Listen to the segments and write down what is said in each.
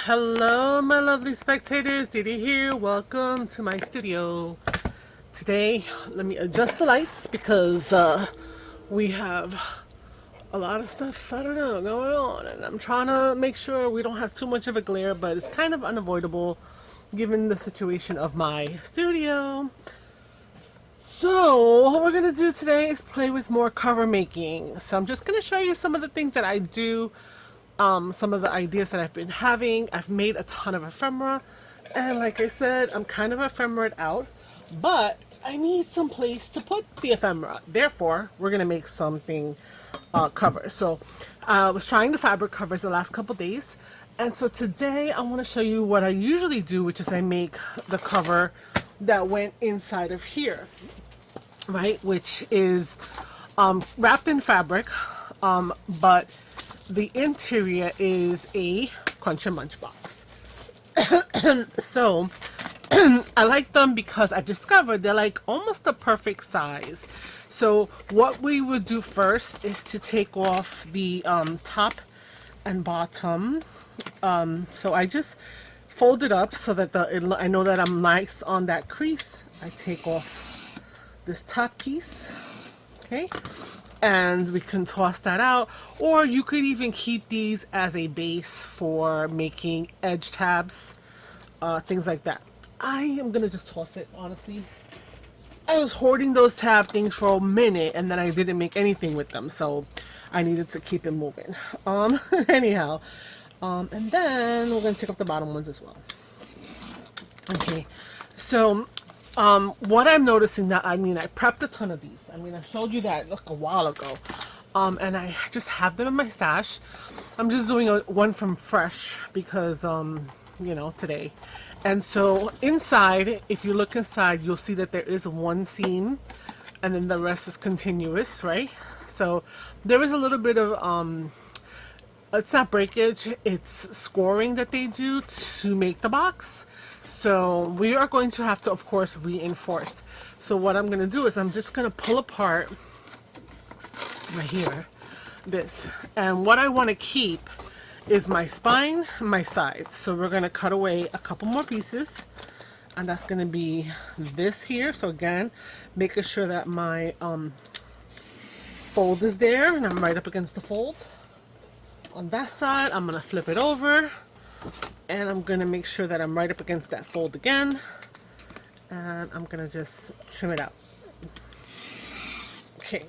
Hello my lovely spectators, Didi here. Welcome to my studio. Today, let me adjust the lights because we have a lot of stuff, I don't know, going on. And I'm trying to make sure we don't have too much of a glare, but it's kind of unavoidable given the situation of my studio. So what we're going to do today is play with more cover making. So I'm just going to show you some of the things that I do. Some of the ideas that I've been having. I've made a ton of ephemera, and like I said, I'm kind of ephemeraed out, but I need some place to put the ephemera. Therefore, we're gonna make something cover. So I was trying the fabric covers the last couple days, and so today I want to show you what I usually do, which is I make the cover that went inside of here, right? Which is wrapped in fabric, but the interior is a Crunch and Munch Box. So I like them because I discovered they're like almost the perfect size. So what we would do first is to take off the top and bottom. So I just fold it up so that I know that I'm nice on that crease. I take off this top piece, okay? And we can toss that out, or you could even keep these as a base for making edge tabs, things like that. I am gonna just toss it, honestly. I was hoarding those tab things for a minute and then I didn't make anything with them, so I needed to keep it moving. Anyhow, and then we're gonna take off the bottom ones as well. Okay, so what I'm noticing that, I prepped a ton of these. I showed you that like a while ago. And I just have them in my stash. I'm just doing one from fresh because, you know, today. And so inside, if you look inside, you'll see that there is one seam and then the rest is continuous, right? So there is a little bit of, it's not breakage, it's scoring that they do to make the box. So we are going to have to, of course, reinforce. So what I'm going to do is I'm just going to pull apart right here, this. And what I want to keep is my spine and my sides. So we're going to cut away a couple more pieces. And that's going to be this here. So again, making sure that my fold is there and I'm right up against the fold. On that side, I'm going to flip it over. And I'm going to make sure that I'm right up against that fold again. And I'm going to just trim it out. Okay.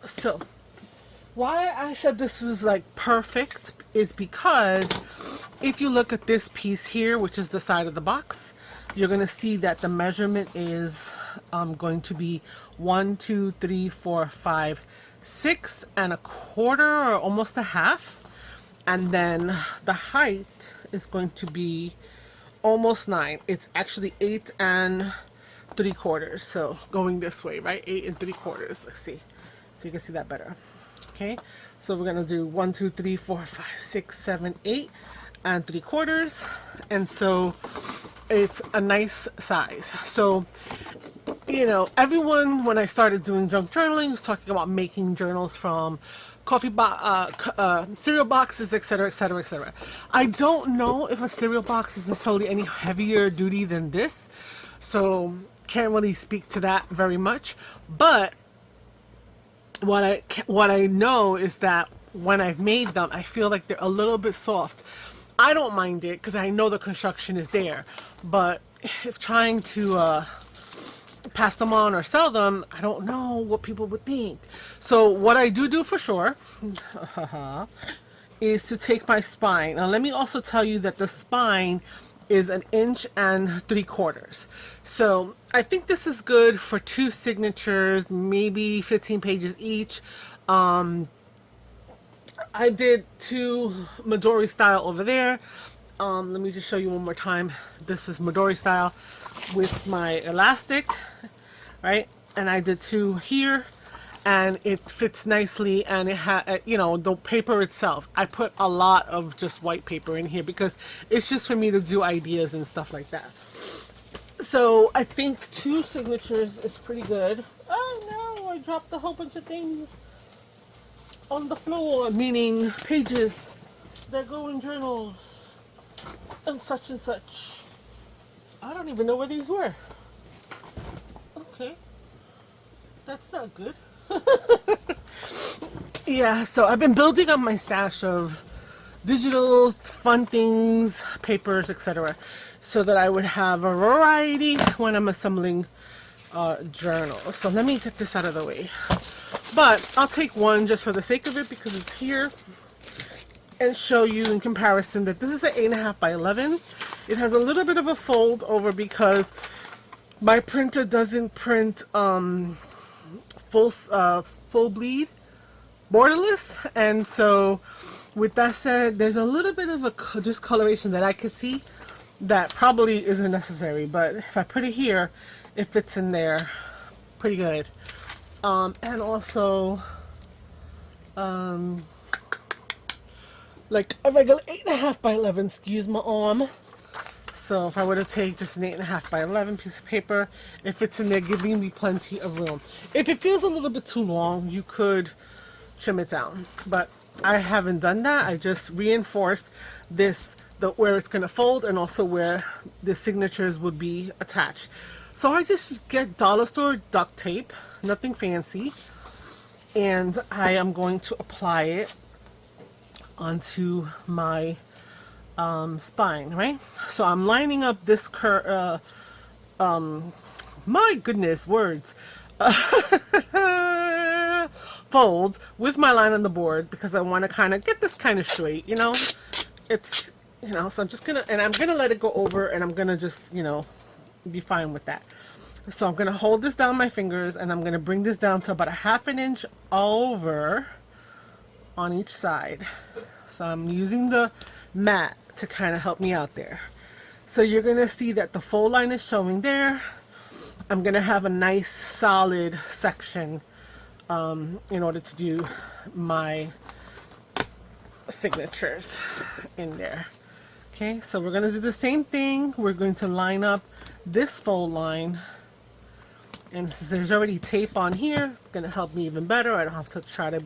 So, why I said this was like perfect is because if you look at this piece here, which is the side of the box, you're going to see that the measurement is going to be 1, 2, 3, 4, 5, 6 and a quarter, or almost a half. And then the height is going to be almost 9. It's actually 8 3/4. So going this way, right? 8 3/4. Let's see. So you can see that better. Okay. So we're going to do 1, 2, 3, 4, 5, 6, 7, 8 3/4. And so it's a nice size. So, you know, everyone, when I started doing junk journaling, was talking about making journals from cereal boxes, etc., etc., etc. I don't know if a cereal box is necessarily any heavier duty than this, so can't really speak to that very much. But what I know is that when I've made them, I feel like they're a little bit soft. I don't mind it because I know the construction is there, but if trying to pass them on or sell them, I don't know what people would think. So what I do for sure is to take my spine. Now let me also tell you that the spine is 1 3/4 inches. So I think this is good for 2 signatures, maybe 15 pages each. I did 2 Midori style over there. Let me just show you one more time. This was Midori style with my elastic, right? And I did 2 here, and it fits nicely. And it had, you know, the paper itself, I put a lot of just white paper in here because it's just for me to do ideas and stuff like that. So I think 2 signatures is pretty good. Oh no, I dropped a whole bunch of things on the floor, meaning pages that go in journals. and such and such. I don't even know where these were. Okay, that's not good. Yeah, so I've been building up my stash of digital fun things, papers, etc., so that I would have a variety when I'm assembling journals. So let me get this out of the way. But I'll take one just for the sake of it because it's here, and show you in comparison that this is an 8.5 by 11. It has a little bit of a fold over because my printer doesn't print full bleed borderless, and so with that said, there's a little bit of a discoloration that I could see that probably isn't necessary, but if I put it here, it fits in there pretty good. And also like a regular 8.5 by 11 excuse my arm. So if I were to take just an 8.5 by 11 piece of paper, it fits in there, giving me plenty of room. If it feels a little bit too long, you could trim it down, but I haven't done that. I just reinforce this, where it's going to fold, and also where the signatures would be attached. So I just get dollar store duct tape, nothing fancy, and I am going to apply it onto my spine, right? So I'm lining up this my goodness, words. Folds with my line on the board because I want to kind of get this kind of straight, you know. It's, you know, so I'm just gonna, and I'm gonna let it go over, and I'm gonna just, you know, be fine with that. So I'm gonna hold this down my fingers, and I'm gonna bring this down to about a 1/2 inch over on each side. So I'm using the mat to kind of help me out there. So you're gonna see that the fold line is showing there. I'm gonna have a nice solid section in order to do my signatures in there. Okay, so we're gonna do the same thing. We're going to line up this fold line, and since there's already tape on here, it's gonna help me even better. I don't have to try to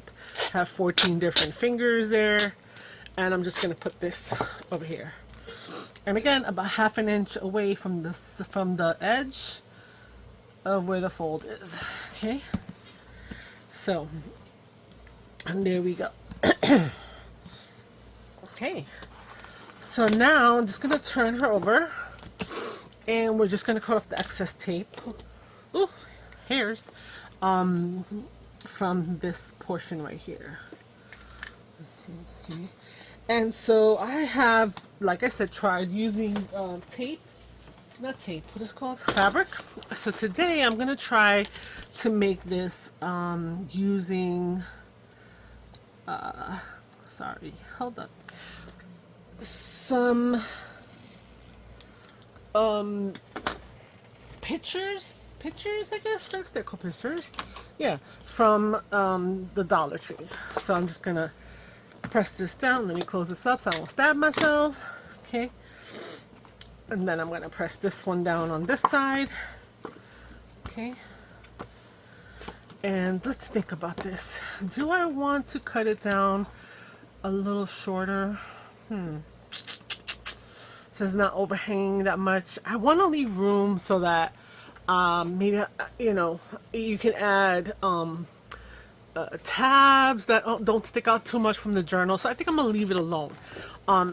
have 14 different fingers there. And I'm just gonna put this over here, and again about 1/2 inch away from the edge of where the fold is. Okay, so, and there we go. Okay, so now I'm just gonna turn her over, and we're just gonna cut off the excess tape. Ooh, hairs from this portion right here. Okay. And so I have, like I said, tried using tape, not tape, what is it called? Fabric. So today I'm going to try to make this using, sorry, hold up, some pictures, I guess, they're called pictures, yeah, from the Dollar Tree. So I'm just going to press this down. Let me close this up so I won't stab myself. Okay, and then I'm going to press this one down on this side. Okay, and let's think about this. Do I want to cut it down a little shorter? So it's not overhanging that much. I want to leave room so that maybe, you know, you can add tabs that don't stick out too much from the journal. So I think I'm gonna leave it alone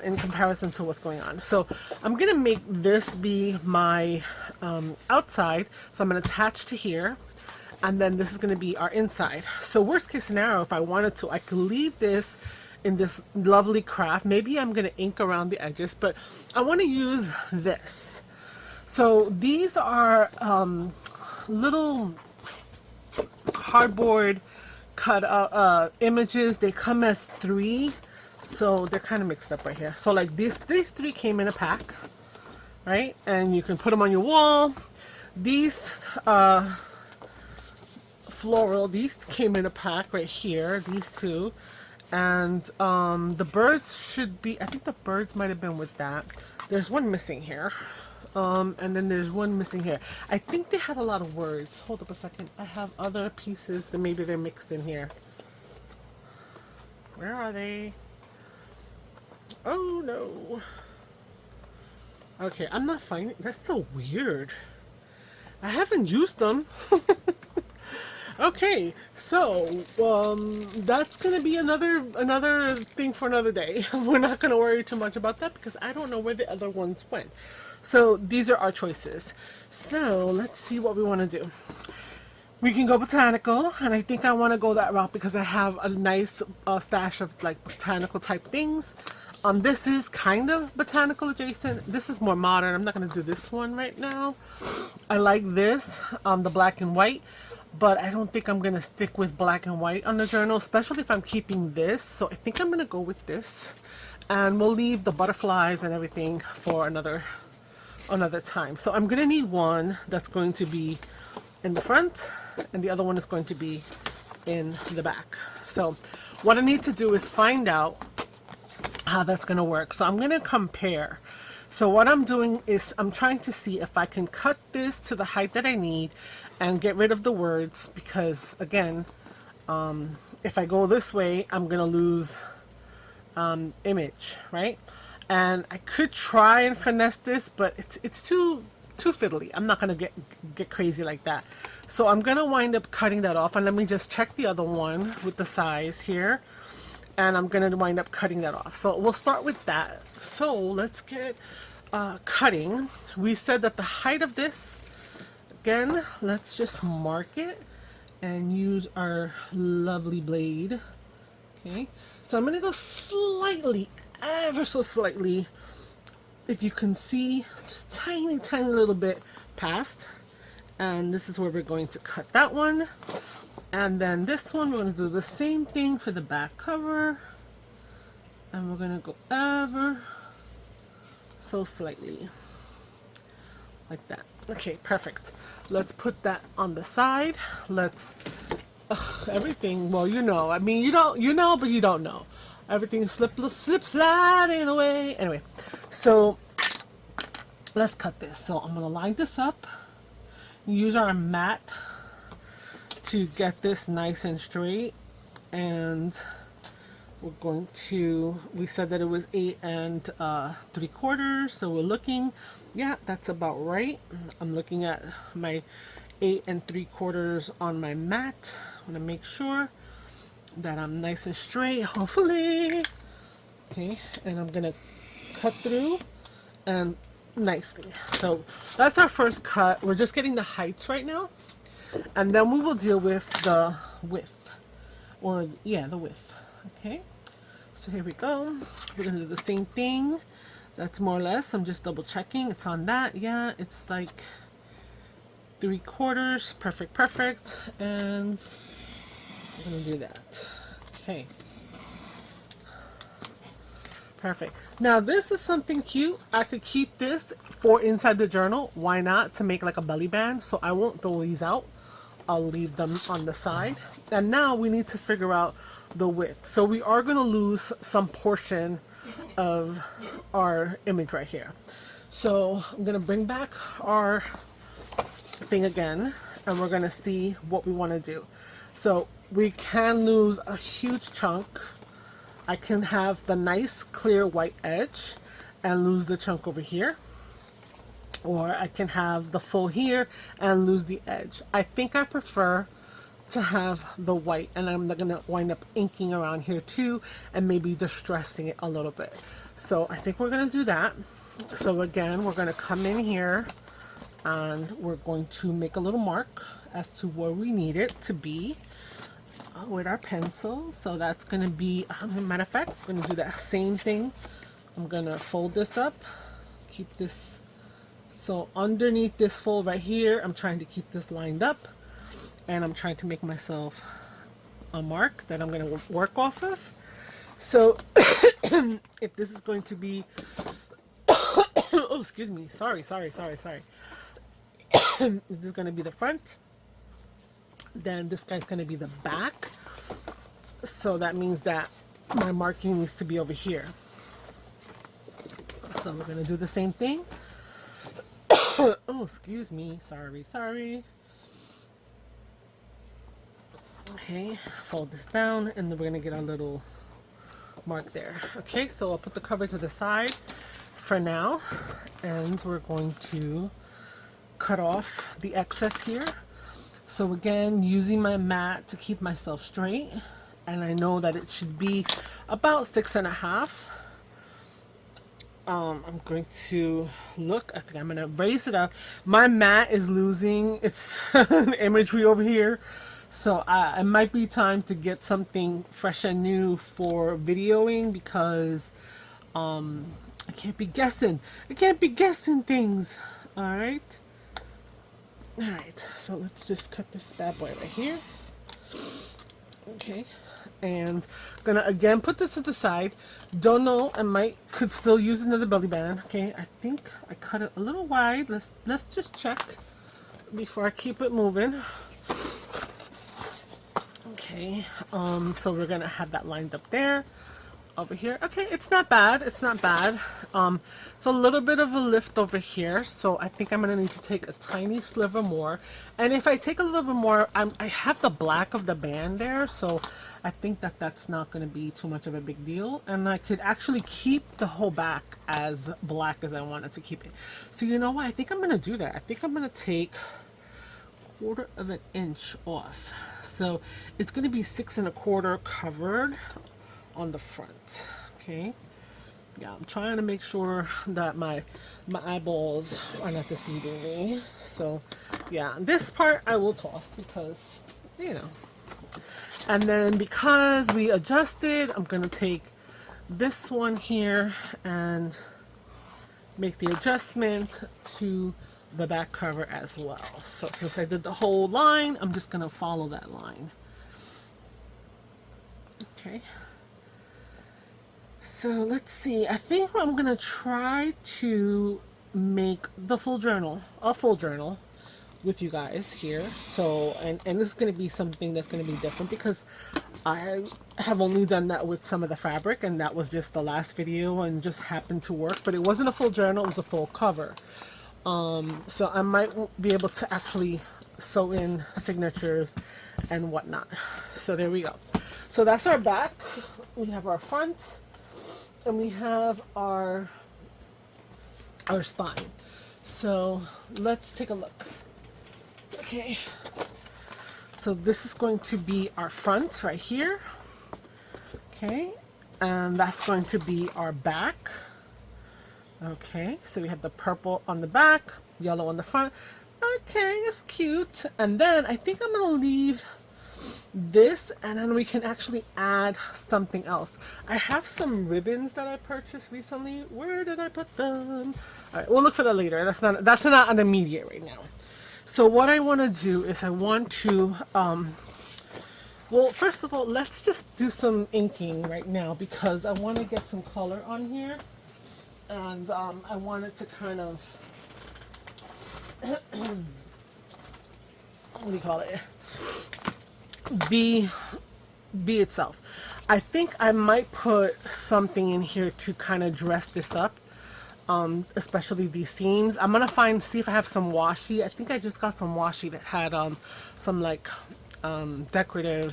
in comparison to what's going on. So I'm gonna make this be my outside. So I'm gonna attach to here, and then this is gonna be our inside. So worst case scenario, if I wanted to, I could leave this in this lovely craft. Maybe I'm gonna ink around the edges, but I want to use this. So these are little cardboard cut images. They come as 3, so they're kind of mixed up right here. So like these 3 came in a pack, right? And you can put them on your wall. These floral, these came in a pack right here, these 2. And the birds should be, I think the birds might have been with that. There's one missing here. And then there's one missing here. I think they had a lot of words. Hold up a second. I have other pieces that maybe they're mixed in here. Where are they? Oh no. Okay, I'm not finding, that's so weird. I haven't used them. Okay, so that's gonna be another thing for another day. We're not gonna worry too much about that because I don't know where the other ones went. So these are our choices. So let's see what we want to do. We can go botanical, and I think I want to go that route because I have a nice stash of like botanical type things. This is kind of botanical adjacent. This is more modern. I'm not going to do this one right now. I like this, the black and white, but I don't think I'm going to stick with black and white on the journal, especially if I'm keeping this. So I think I'm going to go with this, and we'll leave the butterflies and everything for another time. So I'm going to need one that's going to be in the front, and the other one is going to be in the back. So what I need to do is find out how that's going to work. So I'm going to compare. So what I'm doing is I'm trying to see if I can cut this to the height that I need and get rid of the words, because again, if I go this way, I'm going to lose image, right? And I could try and finesse this, but it's too fiddly. I'm not gonna get crazy like that. So I'm gonna wind up cutting that off, and let me just check the other one with the size here, and I'm gonna wind up cutting that off. So we'll start with that. So let's get cutting. We said that the height of this, again, let's just mark it and use our lovely blade. Okay, so I'm gonna go slightly, ever so slightly, if you can see, just tiny little bit past, and this is where we're going to cut that one. And then this one, we're going to do the same thing for the back cover, and we're going to go ever so slightly like that. Okay, perfect. Let's put that on the side. Let's everything, well, you know, I mean, you know, but you don't know. Everything slip sliding away. Anyway, so let's cut this. So I'm gonna line this up, use our mat to get this nice and straight, and we're going to, we said that it was 8 3/4, so we're looking, yeah, that's about right. I'm looking at my 8 3/4 on my mat. I want to make sure that I'm nice and straight, hopefully. Okay, and I'm gonna cut through and nicely. So that's our first cut. We're just getting the heights right now, and then we will deal with the width, or yeah, the width. Okay, so here we go. We're gonna do the same thing. That's more or less, I'm just double checking it's on that. Yeah, it's like 3/4. Perfect. And we're gonna do that. Okay, perfect. Now this is something cute. I could keep this for inside the journal. Why not? To make like a belly band. So I won't throw these out. I'll leave them on the side. And now we need to figure out the width. So we are going to lose some portion of our image right here. So I'm going to bring back our thing again, and we're going to see what we want to do. So we can lose a huge chunk. I can have the nice clear white edge and lose the chunk over here, or I can have the full here and lose the edge. I think I prefer to have the white, and I'm gonna wind up inking around here too, and maybe distressing it a little bit. So I think we're gonna do that. So again, we're gonna come in here and we're going to make a little mark as to where we need it to be with our pencil. So that's gonna be, matter of fact, we're gonna do that same thing. I'm gonna fold this up, keep this, so underneath this fold right here, I'm trying to keep this lined up, and I'm trying to make myself a mark that I'm going to work off of. So if this is going to be oh, excuse me, sorry if this is going to be the front, then this guy's going to be the back. So that means that my marking needs to be over here. So we're going to do the same thing. Oh, excuse me, sorry. Okay, fold this down, and then we're gonna get our little mark there. Okay, so I'll put the cover to the side. for now, and we're going to cut off the excess here. So again, using my mat to keep myself straight, and I know that it should be about 6.5. I'm going to look. I think I'm going to raise it up. My mat is losing its imagery over here, so it might be time to get something fresh and new for videoing, because I can't be guessing. I can't be guessing things. All right. Alright, so let's just cut this bad boy right here. Okay, and I'm gonna again put this to the side. Don't know, could still use another belly band. Okay, I think I cut it a little wide. Let's just check before I keep it moving. Okay, so we're gonna have that lined up there. Over here. Okay, it's not bad. It's not bad. It's a little bit of a lift over here, so I think I'm gonna need to take a tiny sliver more. And if I take a little bit more, I have the black of the band there, so I think that that's not gonna be too much of a big deal. And I could actually keep the whole back as black as I wanted to keep it. So you know what? I think I'm gonna do that. I think I'm gonna take 1/4 of an inch off. So it's gonna be 6 1/4 covered on the front. Okay, yeah, I'm trying to make sure that my eyeballs are not deceiving me. So yeah, this part I will toss because, you know. And then because we adjusted, I'm gonna take this one here and make the adjustment to the back cover as well. So since I did the whole line, I'm just gonna follow that line. Okay. So let's see, I think I'm gonna try to make the full journal, a full journal with you guys here. So, and this is gonna be something that's gonna be different because I have only done that with some of the fabric, and that was just the last video and just happened to work, but it wasn't a full journal, it was a full cover. So I might be able to actually sew in signatures and whatnot. So there we go. So that's our back. We have our front. And we have our spine. So let's take a look. Okay. So this is going to be our front right here. Okay. And that's going to be our back. Okay. So we have the purple on the back, yellow on the front. Okay, it's cute. And then I think I'm going to leave this, and then we can actually add something else. I have some ribbons that I purchased recently. Where did I put them? All right, we'll look for that later. That's not an immediate right now. So what I want to do is I want to well, first of all, let's just do some inking right now because I want to get some color on here, and I want it to kind of what do you call it, be itself. I think I might put something in here to kind of dress this up, especially these seams. I'm gonna see if I have some washi. I think I just got some washi that had some like decorative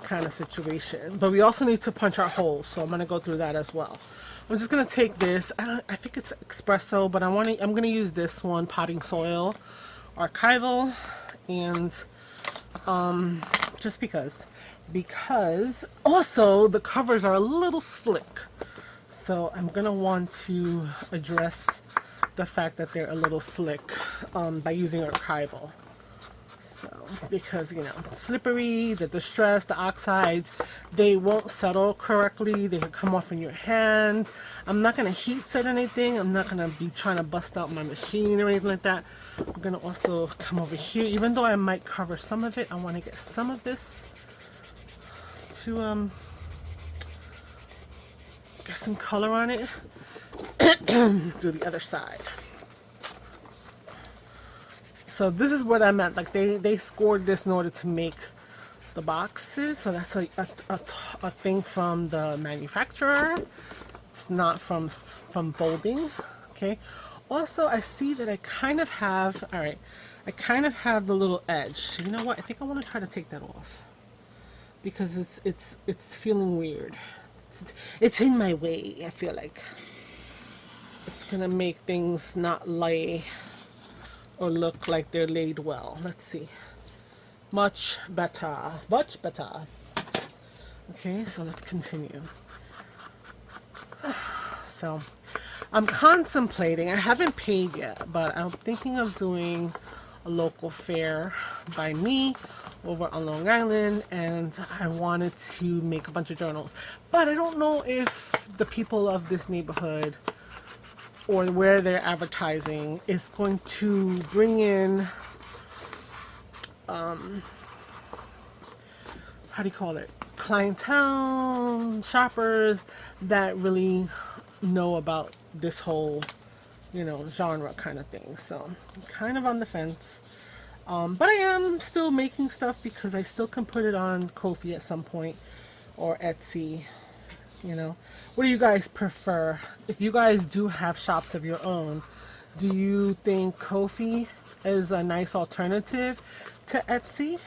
kind of situation, but we also need to punch our holes, so I'm gonna go through that as well. I'm just gonna take this, I think it's espresso, but I'm gonna use this one, Potting Soil Archival, and just because also the covers are a little slick, so I'm gonna want to address the fact that they're a little slick by using archival. So because, you know, slippery, the distress, the oxides, they won't settle correctly, they can come off in your hand. I'm not gonna heat set anything, I'm not gonna be trying to bust out my machine or anything like that. I'm gonna also come over here, even though I might cover some of it, I want to get some of this to get some color on it. Do the other side. So this is what I meant, like they scored this in order to make the boxes, so that's a thing from the manufacturer. It's not from folding. Okay. Also, I see that I kind of have, all right, I kind of have the little edge. You know what? I think I want to try to take that off because it's feeling weird. It's in my way, I feel like. It's gonna make things not lay or look like they're laid well. Let's see. Much better. Much better. Okay, so let's continue. So I'm contemplating, I haven't paid yet, but I'm thinking of doing a local fair by me over on Long Island, and I wanted to make a bunch of journals. But I don't know if the people of this neighborhood or where they're advertising is going to bring in, how do you call it? Clientele, shoppers that really know about this whole, genre kind of thing. So I'm kind of on the fence. But I am still making stuff because I still can put it on Ko-fi at some point or Etsy. What do you guys prefer? If you guys do have shops of your own, do you think Ko-fi is a nice alternative to Etsy?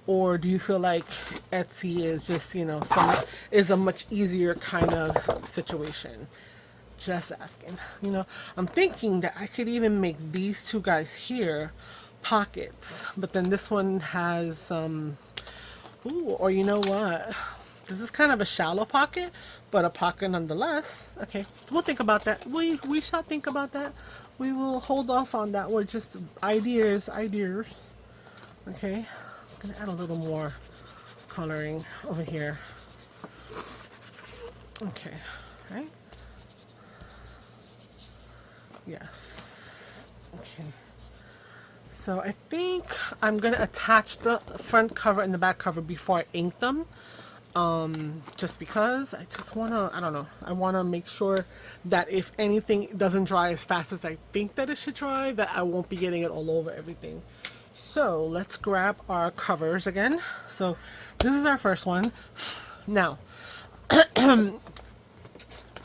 Or do you feel like Etsy is just, is a much easier kind of situation? Just asking. I'm thinking that I could even make these two guys here pockets, but then this one has or you know what, this is kind of a shallow pocket, but a pocket nonetheless. Okay, we'll think about that. We shall think about that. We will hold off on that. We're just ideas. Okay, I'm gonna add a little more coloring over here. Okay, right. Yes. Okay. So I think I'm going to attach the front cover and the back cover before I ink them. Just because I just want to, I don't know, I want to make sure that if anything doesn't dry as fast as I think that it should dry, that I won't be getting it all over everything. So let's grab our covers again. So this is our first one. Now,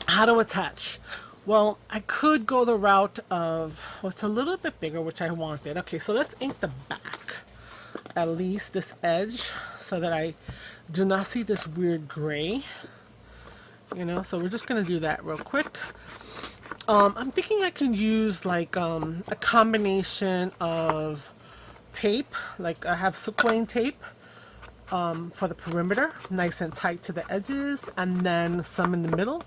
how to attach? Well, I could go the route of, it's a little bit bigger, which I wanted. Okay, so let's ink the back, at least this edge, so that I do not see this weird gray. So we're just gonna do that real quick. I'm thinking I can use like a combination of tape, like I have sequin tape for the perimeter, nice and tight to the edges, and then some in the middle.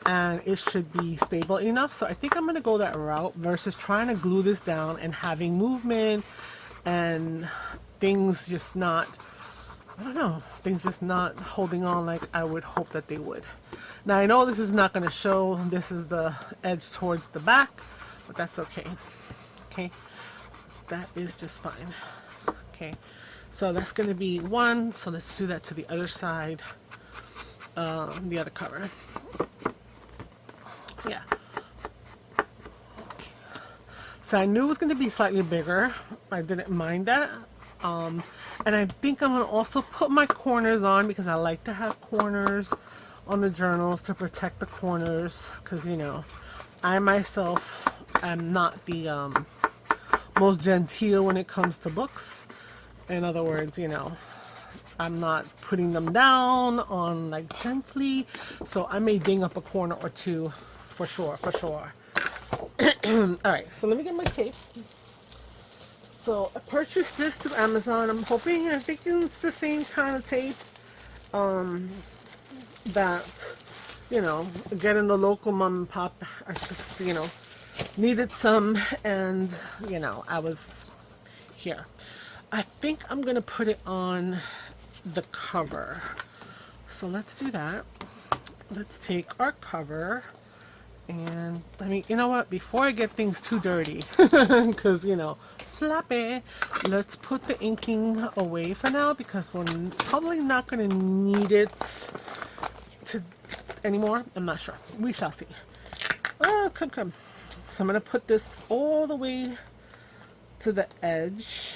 And it should be stable enough. So I think I'm going to go that route versus trying to glue this down and having movement and things just not, I don't know, things just not holding on like I would hope that they would. Now I know this is not going to show, this is the edge towards the back, but that's okay. Okay, that is just fine. Okay, so that's going to be one. So let's do that to the other side, the other cover. Yeah. Okay. So I knew it was going to be slightly bigger. I didn't mind that. And I think I'm going to also put my corners on because I like to have corners on the journals to protect the corners. Because, I myself am not the most genteel when it comes to books. In other words, I'm not putting them down on like gently. So I may ding up a corner or two. For sure. Alright, so let me get my tape. So I purchased this through Amazon. I think it's the same kind of tape that, getting the local mom and pop. I just, needed some, and, I was here. I think I'm going to put it on the cover. So let's do that. Let's take our cover. And you know what, before I get things too dirty, because sloppy, let's put the inking away for now because we're probably not going to need it anymore. I'm not sure. We shall see. Oh, come. So I'm going to put this all the way to the edge.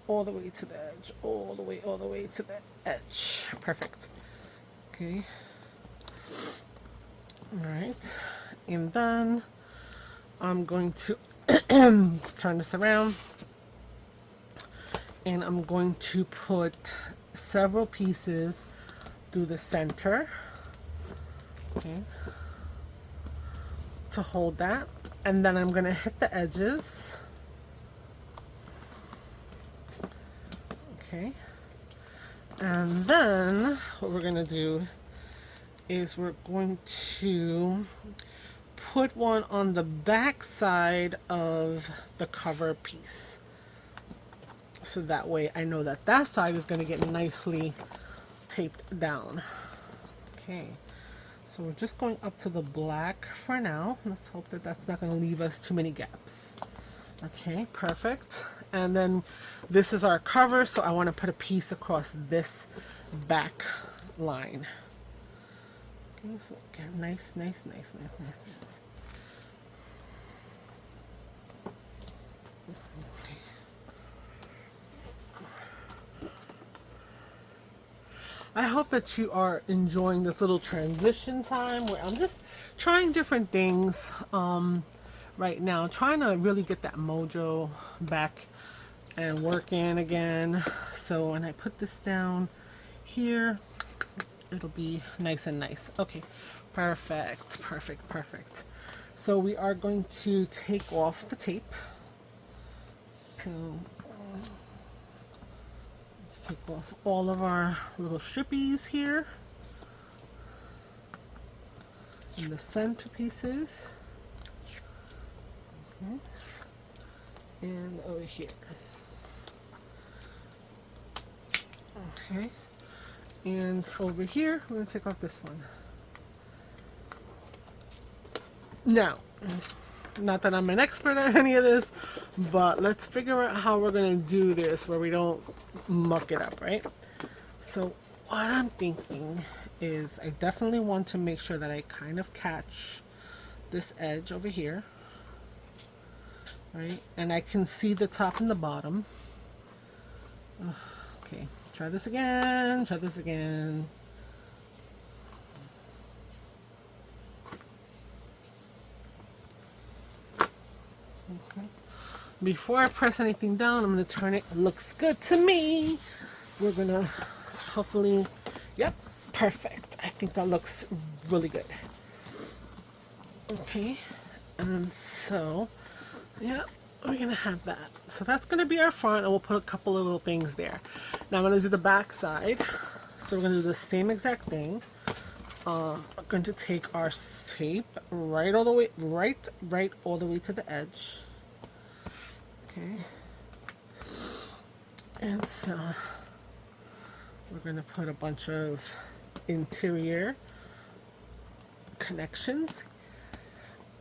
All the way to the edge. All the way to the edge. Perfect. Okay. Alright, and then I'm going to turn this around, and I'm going to put several pieces through the center. Okay, to hold that. And then I'm going to hit the edges. Okay. And then what we're going to do is we're going to put one on the back side of the cover piece. So that way I know that that side is going to get nicely taped down. Okay. So we're just going up to the black for now. Let's hope that that's not going to leave us too many gaps. Okay, perfect. And then this is our cover, so I want to put a piece across this back line. Okay, so again, nice. I hope that you are enjoying this little transition time where I'm just trying different things right now, trying to really get that mojo back and working again. So when I put this down here, it'll be nice and nice. Okay, perfect. So we are going to take off the tape. So let's take off all of our little strippies here and the center pieces. And over here. Okay. And over here, we're going to take off this one. Now, not that I'm an expert at any of this, but let's figure out how we're going to do this where we don't muck it up, right? So what I'm thinking is I definitely want to make sure that I kind of catch this edge over here, right? And I can see the top and the bottom. Ugh, okay, try this again. Okay. Before I press anything down, I'm going to turn it. It looks good to me. We're going to hopefully, yep, perfect. I think that looks really good. Okay, and so, yeah, we're going to have that. So that's going to be our front, and we'll put a couple of little things there. Now I'm going to do the back side. So we're going to do the same exact thing. We're going to take our tape right all the way, right all the way to the edge. Okay. And so we're going to put a bunch of interior connections.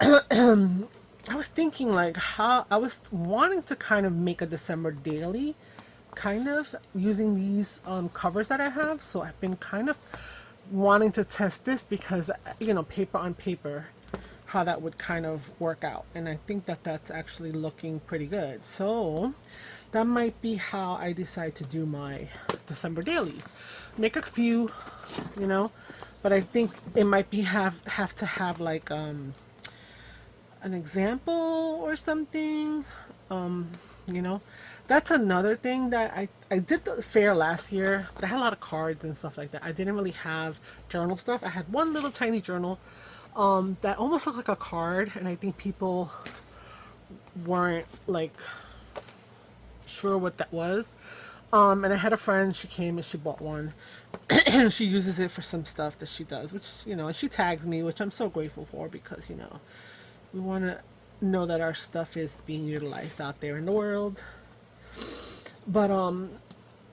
I was thinking like how I was wanting to kind of make a December daily, kind of using these covers that I have. So I've been kind of wanting to test this because, you know, paper on paper, how that would kind of work out. And I think that that's actually looking pretty good. So that might be how I decide to do my December dailies. Make a few, you know, but I think it might be have to have like an example or something. You know, that's another thing that I did the fair last year, but I had a lot of cards and stuff like that. I didn't really have journal stuff. I had one little tiny journal that almost looked like a card, and I think people weren't like sure what that was. And I had a friend, she came and she bought one and she uses it for some stuff that she does, which, you know, and she tags me, which I'm so grateful for, because, you know, we want to know that our stuff is being utilized out there in the world. But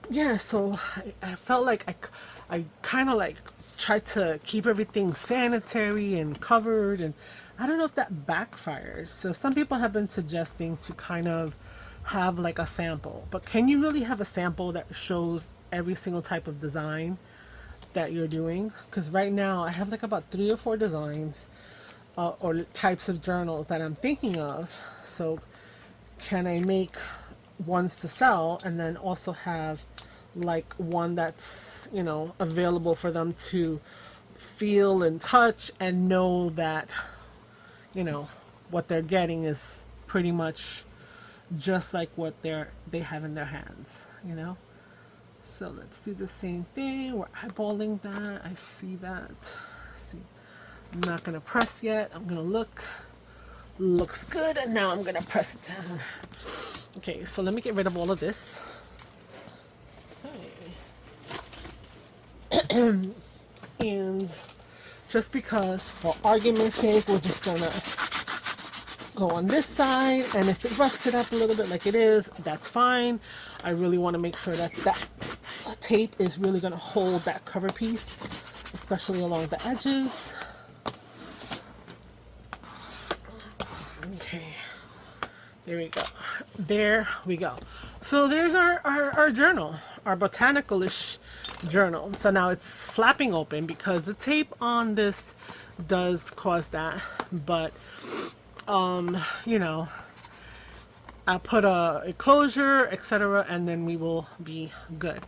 yeah, so I felt like I kind of like tried to keep everything sanitary and covered, and I don't know if that backfires. So some people have been suggesting to kind of have like a sample, but can you really have a sample that shows every single type of design that you're doing? Because right now I have like about 3 or 4 designs or types of journals that I'm thinking of. So can I make ones to sell and then also have like one that's, you know, available for them to feel and touch and know that, you know, what they're getting is pretty much just like what they have in their hands, you know? So let's do the same thing. We're eyeballing that. I see that. See, I'm not gonna press yet. I'm gonna look. Looks good, and now I'm gonna press it down. Okay, so let me get rid of all of this. Okay. And just because, for argument's sake, we're just gonna go on this side, and if it roughs it up a little bit like it is, that's fine. I really want to make sure that that tape is really gonna hold that cover piece, especially along the edges. Okay, there we go. There we go. So there's our journal, our botanical-ish journal. So now it's flapping open because the tape on this does cause that, but you know, I'll put a closure, etc., and then we will be good.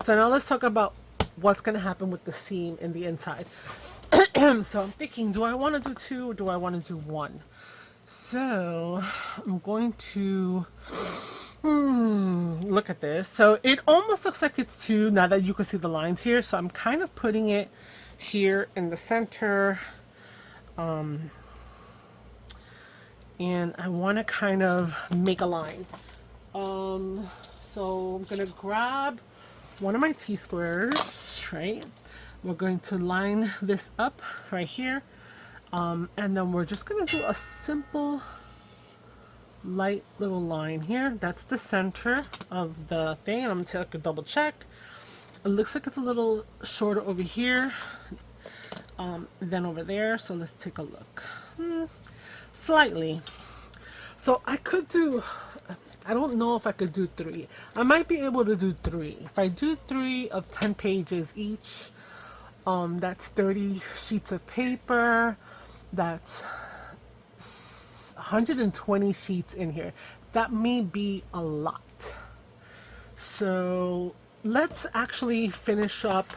So now let's talk about what's going to happen with the seam in the inside. So I'm thinking, do I want to do 2 or do I want to do 1? So I'm going to look at this. So it almost looks like it's 2 now that you can see the lines here. So I'm kind of putting it here in the center. And I want to kind of make a line. So I'm going to grab one of my T-squares, right? We're going to line this up right here. And then we're just going to do a simple light little line here. That's the center of the thing. And I'm going to take a double check. It looks like it's a little shorter over here than over there. So let's take a look. Slightly. So I could do, I don't know if I could do 3. I might be able to do 3. If I do 3 of 10 pages each, that's 30 sheets of paper. That's 120 sheets in here. That may be a lot. So let's actually finish up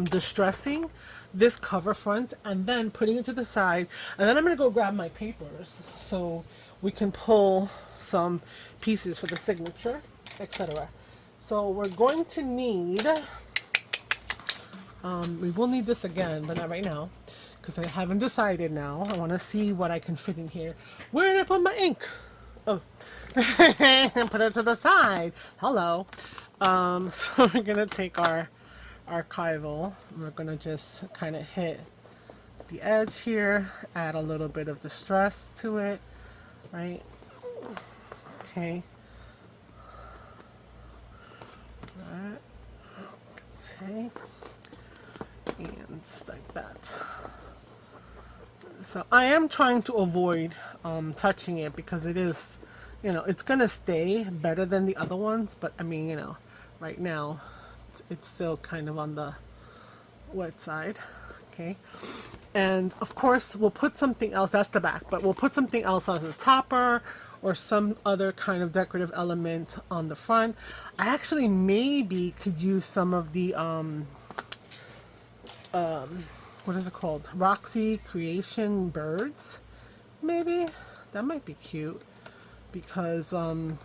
distressing this cover front and then putting it to the side. And then I'm going to go grab my papers so we can pull some pieces for the signature, etc. So we're going to need, we will need this again, but not right now, because I haven't decided now. I want to see what I can fit in here. Where did I put my ink? Oh, put it to the side. Hello. So we're going to take our archival. We're going to just kind of hit the edge here, add a little bit of distress to it, right? Okay. Alright. Okay. And like that. So I am trying to avoid touching it because it is, you know, it's gonna stay better than the other ones, but I mean, you know, right now it's still kind of on the wet side. Okay. And of course we'll put something else, that's the back, but we'll put something else on the topper or some other kind of decorative element on the front. I actually maybe could use some of the what is it called? Roxy Creation birds. Maybe that might be cute because you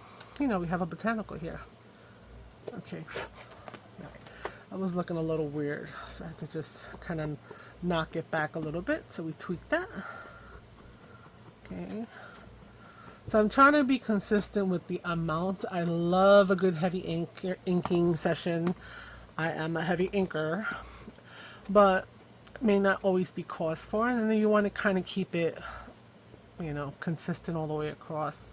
know, we have a botanical here. Okay. I was looking a little weird, so I had to just kind of knock it back a little bit. So we tweak that. Okay. So I'm trying to be consistent with the amount. I love a good heavy inking session. I am a heavy inker, but may not always be cause for it. And then you want to kind of keep it, you know, consistent all the way across,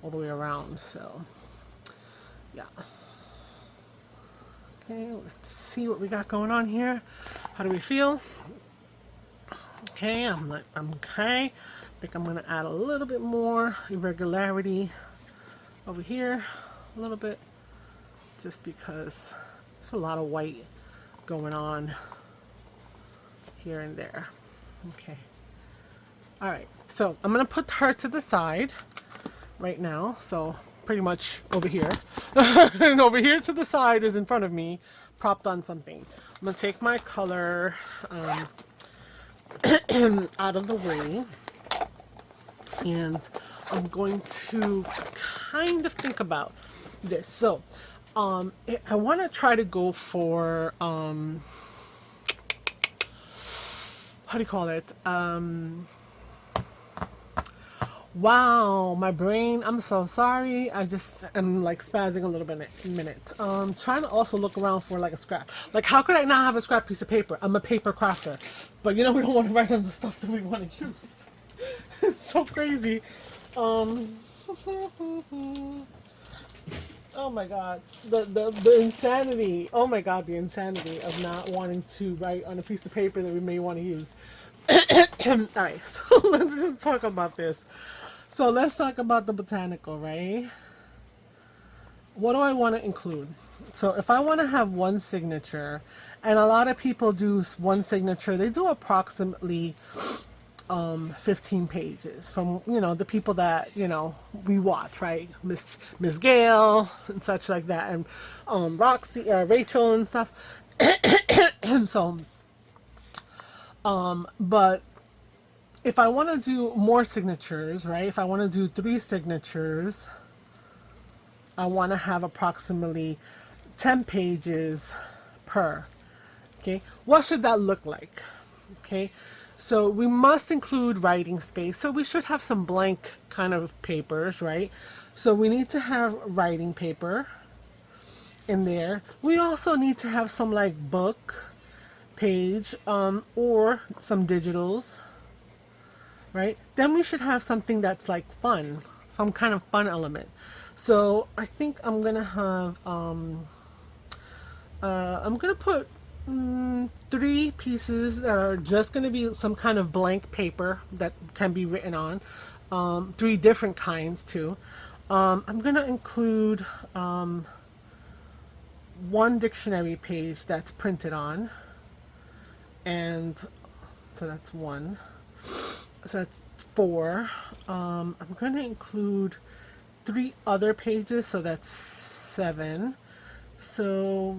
all the way around. So yeah. Okay, let's see what we got going on here. How do we feel? Okay, I'm okay. I think I'm gonna add a little bit more irregularity over here, a little bit, just because there's a lot of white going on here and there. Okay. All right, so I'm gonna put her to the side right now. So pretty much over here. And over here to the side is in front of me, propped on something. I'm gonna take my color out of the way, and I'm going to kind of think about this. So I want to try to go for how do you call it, Wow, my brain, I'm so sorry. I just am like spazzing a little bit minute. Trying to also look around for like a scrap. Like how could I not have a scrap piece of paper? I'm a paper crafter. But you know we don't want to write on the stuff that we want to use. It's so crazy. Um Oh my god. The insanity. Oh my god, the insanity of not wanting to write on a piece of paper that we may want to use. Alright, so let's just talk about this. So let's talk about the botanical, right? What do I want to include? So if I want to have one signature, and a lot of people do one signature, they do approximately 15 pages from, you know, the people that, you know, we watch, right? Miss Gail and such like that, and Roxy, Rachel and stuff. And so, but if I want to do more signatures, right? If I want to do 3 signatures, I want to have approximately 10 pages per. Okay, what should that look like? Okay, so we must include writing space. So we should have some blank kind of papers, right? So we need to have writing paper in there. We also need to have some like book page or some digitals, right? Then we should have something that's like fun, some kind of fun element. So I think I'm gonna have I'm gonna put 3 pieces that are just gonna be some kind of blank paper that can be written on. 3 different kinds too. I'm gonna include 1 dictionary page that's printed on, and so that's 1. So that's 4. I'm going to include 3 other pages, so that's 7. So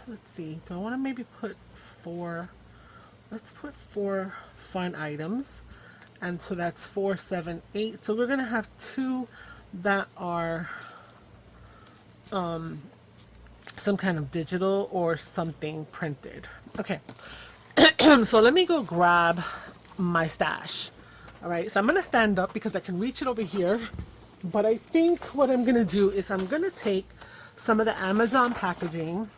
let's see. Do I want to maybe put 4? Let's put 4 fun items, and so that's 4, 7, 8. So we're going to have 2 that are some kind of digital or something printed. Okay. So let me go grab my stash. All right, so I'm gonna stand up because I can reach it over here, but I think what I'm gonna do is I'm gonna take some of the Amazon packaging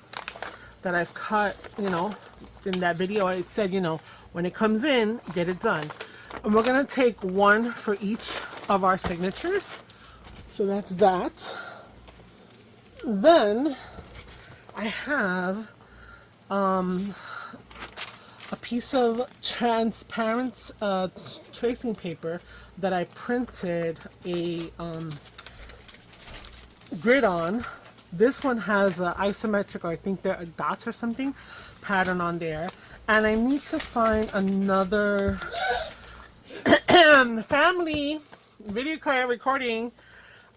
that I've cut, you know, in that video I said, you know, when it comes in, get it done. And we're gonna take 1 for each of our signatures. So that's that. Then I have a piece of transparent tracing paper that I printed a grid on. This one has an isometric, or I think there are dots or something, pattern on there. And I need to find another family video card recording.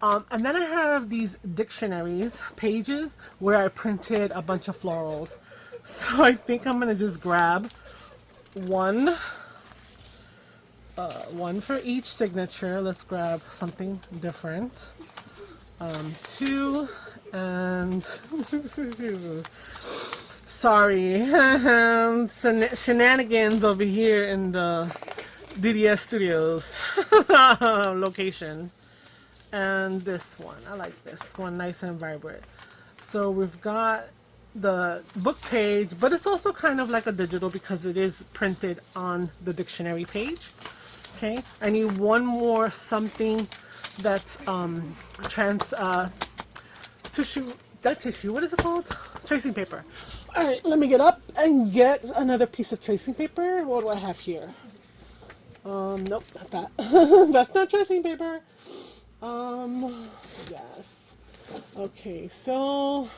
And then I have these dictionaries pages where I printed a bunch of florals. So I think I'm gonna just grab one for each signature. Let's grab something different. 2 and sorry, shenanigans over here in the DDS Studios location. And this one, I like this one, nice and vibrant. So we've got the book page, but it's also kind of like a digital because it is printed on the dictionary page. Okay, I need 1 more something that's tissue, what is it called? Tracing paper. All right, let me get up and get another piece of tracing paper. What do I have here? Nope, not that. That's not tracing paper. Yes. Okay, so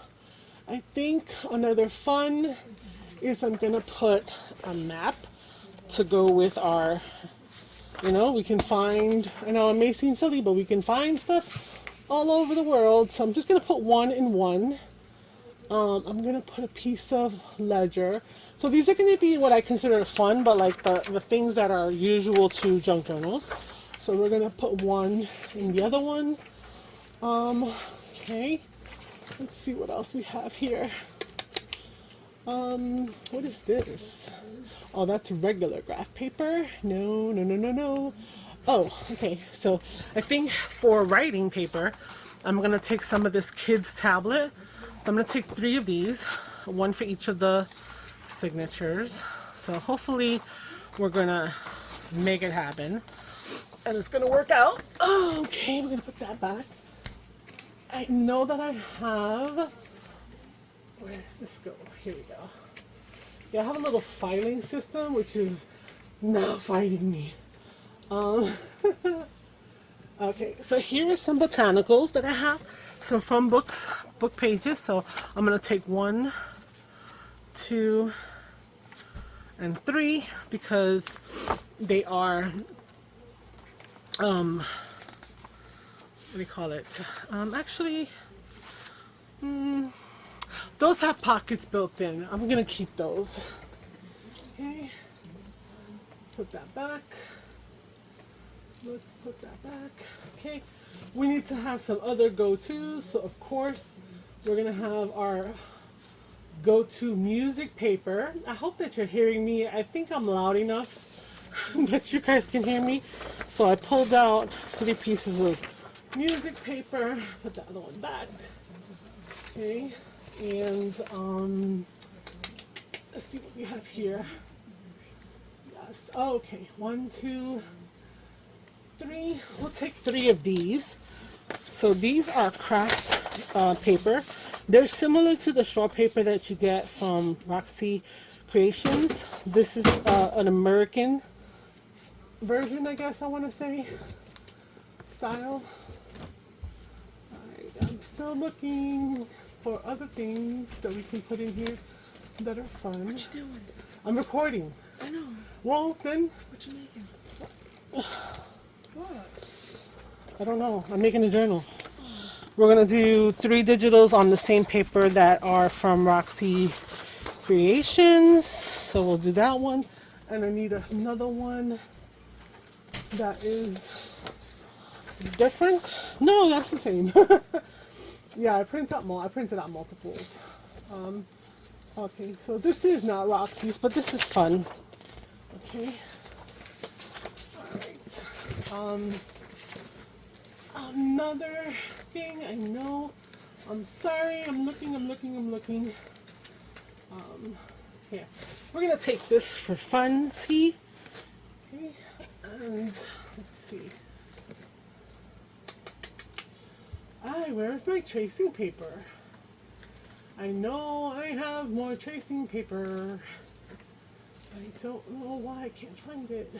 I think another fun is I'm gonna put a map to go with our, you know, we can find, I know it may seem silly, but we can find stuff all over the world. So I'm just gonna put 1 in 1. I'm gonna put a piece of ledger. So these are gonna be what I consider fun, but like the things that are usual to junk journals. So we're gonna put 1 in the other one. Okay. Let's see what else we have here. What is this? Oh, that's regular graph paper. No. Oh, okay. So I think for writing paper, I'm going to take some of this kid's tablet. So I'm going to take 3 of these, one for each of the signatures. So hopefully we're going to make it happen. And it's going to work out. Oh, okay, we're going to put that back. I know that I have... Where does this go? Here we go. Yeah, I have a little filing system, which is not fighting me. Okay, so here are some botanicals that I have. So from book pages. So I'm going to take 1, 2, and 3 because they are, what do you call it? Actually, those have pockets built in. I'm going to keep those. Okay, put that back. Let's put that back. Okay, we need to have some other go-tos. So of course, we're gonna have our go-to music paper. I hope that you're hearing me. I think I'm loud enough that you guys can hear me. So I pulled out 3 pieces of music paper. Put the other one back. Okay, and let's see what we have here. Yes. Oh, okay. 1, 2, 3. We'll take 3 of these. So these are craft paper. They're similar to the straw paper that you get from Roxy Creations. This is an American version, I guess I want to say, style. Alright, I'm still looking for other things that we can put in here that are fun. What you doing? I'm recording. I know. Well, then. What you making? What? I don't know. I'm making a journal. We're going to do 3 digitals on the same paper that are from Roxy Creations. So we'll do that one. And I need another one that is different. No, that's the same. Yeah, I printed out multiples. Okay, so this is not Roxy's, but this is fun. Okay. Alright. Another thing, I know. I'm sorry, I'm looking. Here. We're gonna take this for fun, see? Okay, and let's see. Where's my tracing paper? I know I have more tracing paper. I don't know why I can't find it.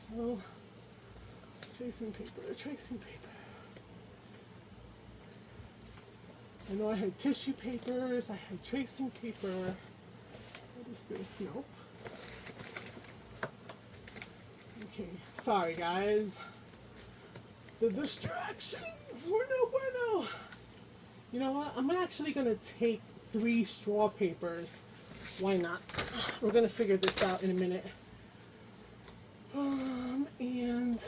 So, tracing paper. I know I had tissue papers, I had tracing paper. What is this? Nope. Okay, sorry guys. The distractions were no bueno. You know what? I'm actually gonna take 3 straw papers. Why not? We're gonna figure this out in a minute. And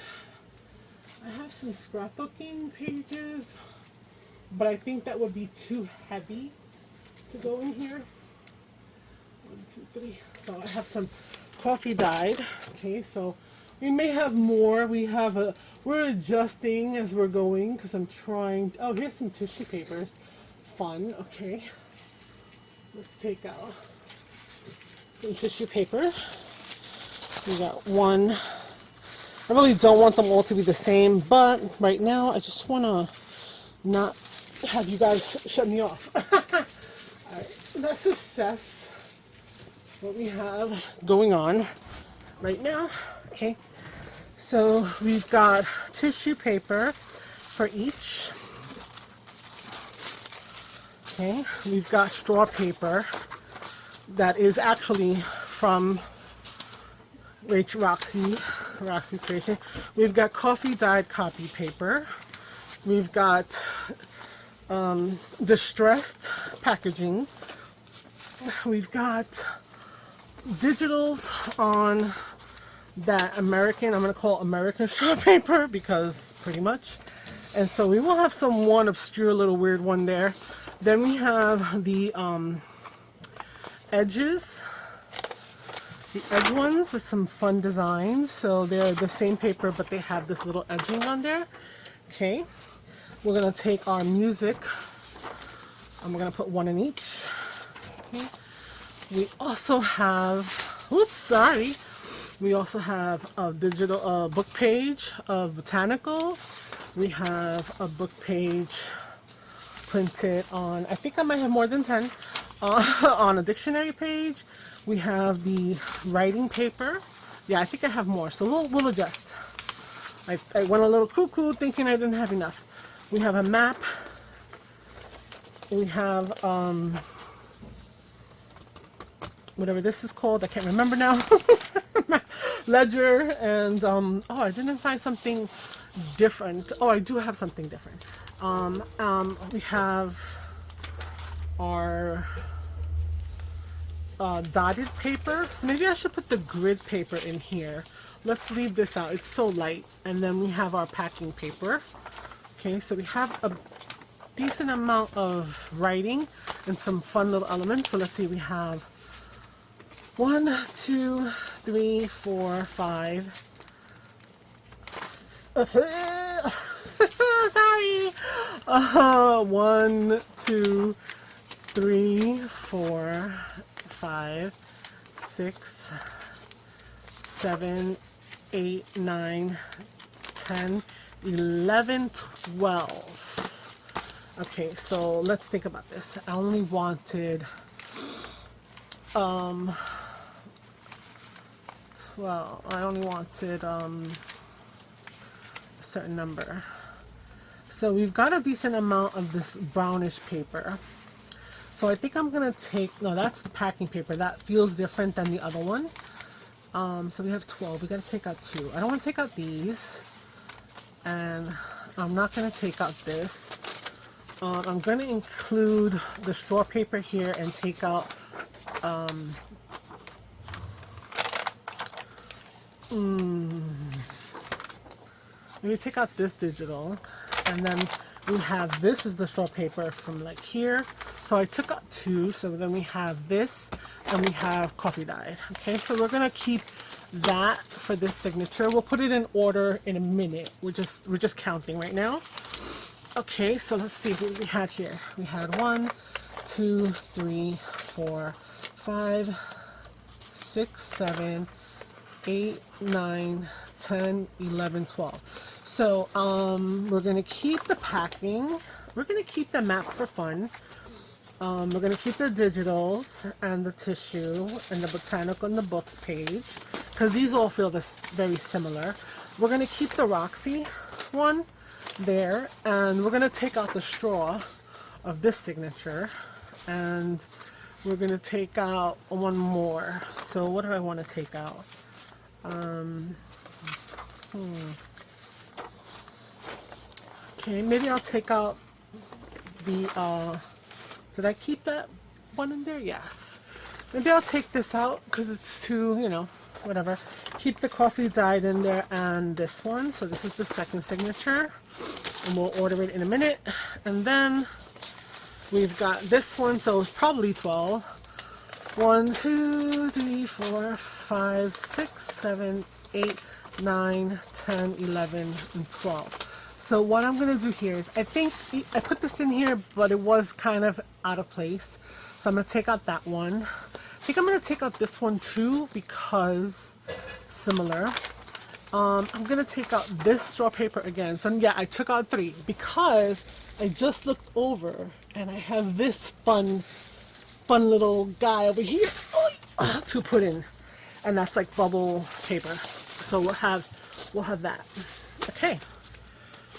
I have some scrapbooking pages, but I think that would be too heavy to go in here. 1, 2, 3. So I have some coffee dyed. Okay, so we may have more. We're adjusting as we're going because I'm trying. Oh, here's some tissue papers. Fun. Okay, let's take out some tissue paper. We got 1. I really don't want them all to be the same, but right now I just want to not have you guys shut me off. Alright, let's assess what we have going on right now. Okay, so we've got tissue paper for each. Okay, we've got straw paper that is actually from Roxy's Creation. We've got coffee dyed copy paper. We've got distressed packaging. We've got digitals on that American, I'm going to call American straw paper because pretty much. And so we will have one obscure little weird one there. Then we have the edges. the edge ones with some fun designs. So they're the same paper, but they have this little edging on there. Okay, we're gonna take our music and we're gonna put one in each. Okay. We also have, oops, sorry. We also have a digital book page of botanical. We have a book page printed on, I think I might have more than 10, on a dictionary page. We have the writing paper. Yeah, I think I have more, so we'll adjust. I went a little cuckoo thinking I didn't have enough. We have a map. We have whatever this is called, I can't remember now. Ledger, and oh, I didn't find something different. Oh, I do have something different. We have our dotted paper. So maybe I should put the grid paper in here. Let's leave this out, it's so light. And then we have our packing paper. Okay, so we have a decent amount of writing and some fun little elements. So let's see, we have 1, 2, 3, 4, 5. Sorry. 1, 2, 3, 4, 5, 6, 7, 8, 9, 10, 11, 12. Okay, so let's think about this. I only wanted 12. I only wanted a certain number. So we've got a decent amount of this brownish paper. So I think I'm gonna take, no, that's the packing paper. That feels different than the other one. So we have 12. We gotta take out 2. I don't want to take out these, and I'm not gonna take out this. I'm gonna include the straw paper here and take out maybe take out this digital, and then we have this is the straw paper from like here. So I took out 2, so then we have this and we have coffee dyed. Okay, so we're gonna keep that for this signature. We'll put it in order in a minute. We're just counting right now. Okay, so let's see what we had here. We had 1, 2, 3, 4, 5, 6, 7, 8, 9, 10, 11, 12. So we're gonna keep the packing. We're gonna keep the map for fun. We're gonna keep the digitals and the tissue and the botanical and the book page, because these all feel this very similar. We're gonna keep the Roxy one there, and we're gonna take out the straw of this signature, and we're gonna take out one more. So what do I want to take out? Okay, maybe I'll take out the did I keep that one in there? Yes. Maybe I'll take this out because it's too, you know, whatever. Keep the coffee dyed in there and this one. So this is the second signature, and we'll order it in a minute. And then we've got this one, so it's probably 12. 1, 2, 3, 4, 5, 6, 7, 8, 9, 10, 11, and 12. So what I'm going to do here is, I think I put this in here, but it was kind of out of place. So I'm going to take out that one. I think I'm going to take out this one too, because similar. I'm going to take out this straw paper again. So yeah, I took out 3 because I just looked over and I have this fun little guy over here to put in. And that's like bubble paper. So we'll have that. Okay.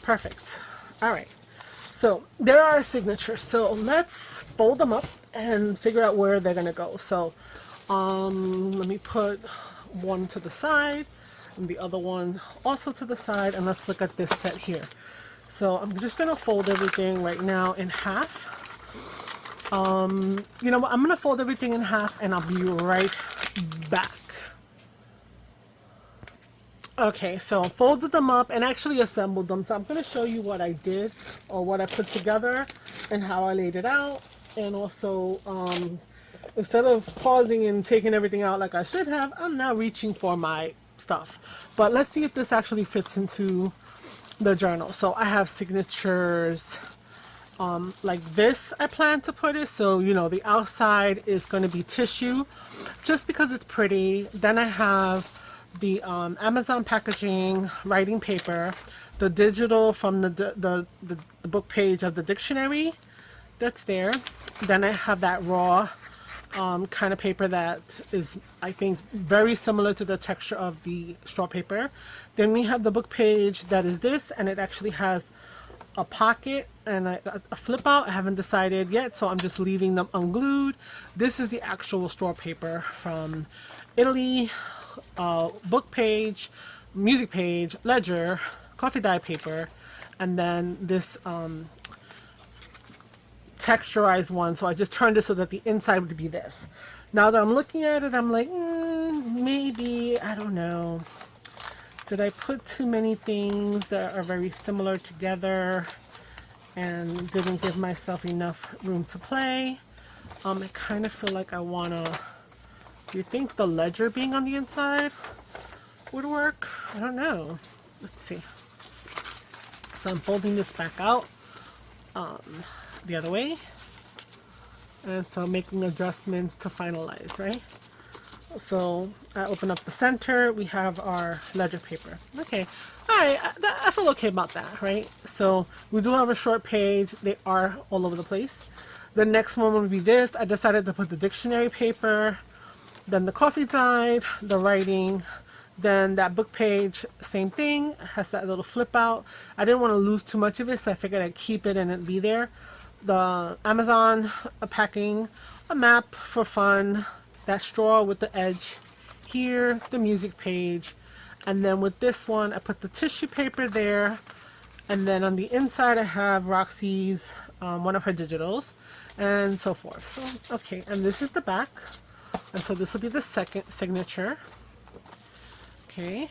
Perfect. All right. So there are our signatures. So let's fold them up and figure out where they're gonna go. So let me put one to the side and the other one also to the side, and let's look at this set here. So I'm just gonna fold everything right now in half. You know what? I'm gonna fold everything in half, and I'll be right back. Okay, so I folded them up and actually assembled them. So I'm going to show you what I did, or what I put together, and how I laid it out, and also instead of pausing and taking everything out like I should have, I'm now reaching for my stuff. But let's see if this actually fits into the journal. So I have signatures like this I plan to put it. So, you know, the outside is going to be tissue just because it's pretty. Then I have the Amazon packaging writing paper, the digital from the book page of the dictionary that's there. Then I have that raw kind of paper that is, I think, very similar to the texture of the straw paper. Then we have the book page that is this, and it actually has a pocket and a flip out. I haven't decided yet, so I'm just leaving them unglued. This is the actual straw paper from Italy. Book page, music page, ledger, coffee dye paper, and then this texturized one. So I just turned it so that the inside would be this. Now that I'm looking at it, I'm like, maybe, I don't know. Did I put too many things that are very similar together and didn't give myself enough room to play? I kind of feel like I want to... Do you think the ledger being on the inside would work? I don't know. Let's see. So I'm folding this back out the other way. And so making adjustments to finalize, right? So I open up the center. We have our ledger paper. Okay. All right. I feel okay about that, right? So we do have a short page. They are all over the place. The next one would be this. I decided to put the dictionary paper, then the coffee dyed, the writing, then that book page, same thing, has that little flip out. I didn't want to lose too much of it, so I figured I'd keep it and it'd be there. The Amazon packing, a map for fun, that straw with the edge here, the music page, and then with this one I put the tissue paper there, and then on the inside I have Roxy's one of her digitals and so forth. So okay, and this is the back, and so this will be the second signature. Okay,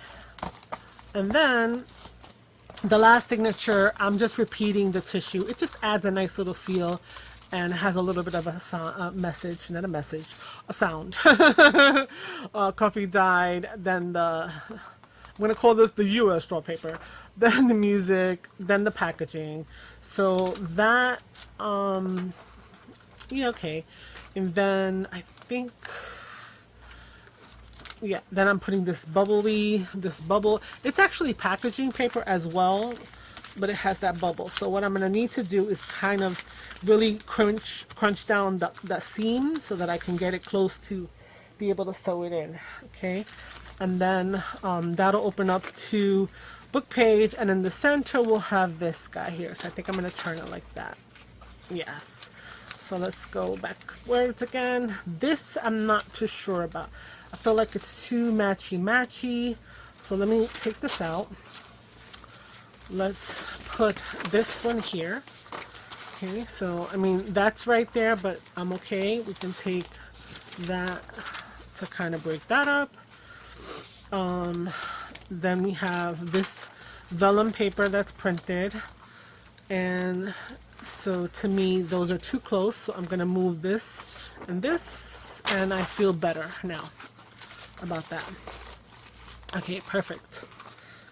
and then the last signature, I'm just repeating the tissue. It just adds a nice little feel and has a little bit of a message, not a message, a sound. Coffee dyed, then the, I'm gonna call this the US straw paper, then the music, then the packaging. So that, yeah, okay. And then I think, yeah, then I'm putting this bubble. It's actually packaging paper as well, but it has that bubble. So what I'm going to need to do is kind of really crunch down the seam so that I can get it close to be able to sew it in. Okay, and then that'll open up to book page, and in the center we'll have this guy here. So I think I'm going to turn it like that. Yes. So let's go backwards again. This I'm not too sure about. I feel like it's too matchy. So let me take this out. Let's put this one here. Okay, so I mean that's right there, but I'm okay. We can take that to kind of break that up. Then we have this vellum paper that's printed, and so to me those are too close, so I'm gonna move this and this, and I feel better now about that. Okay, perfect.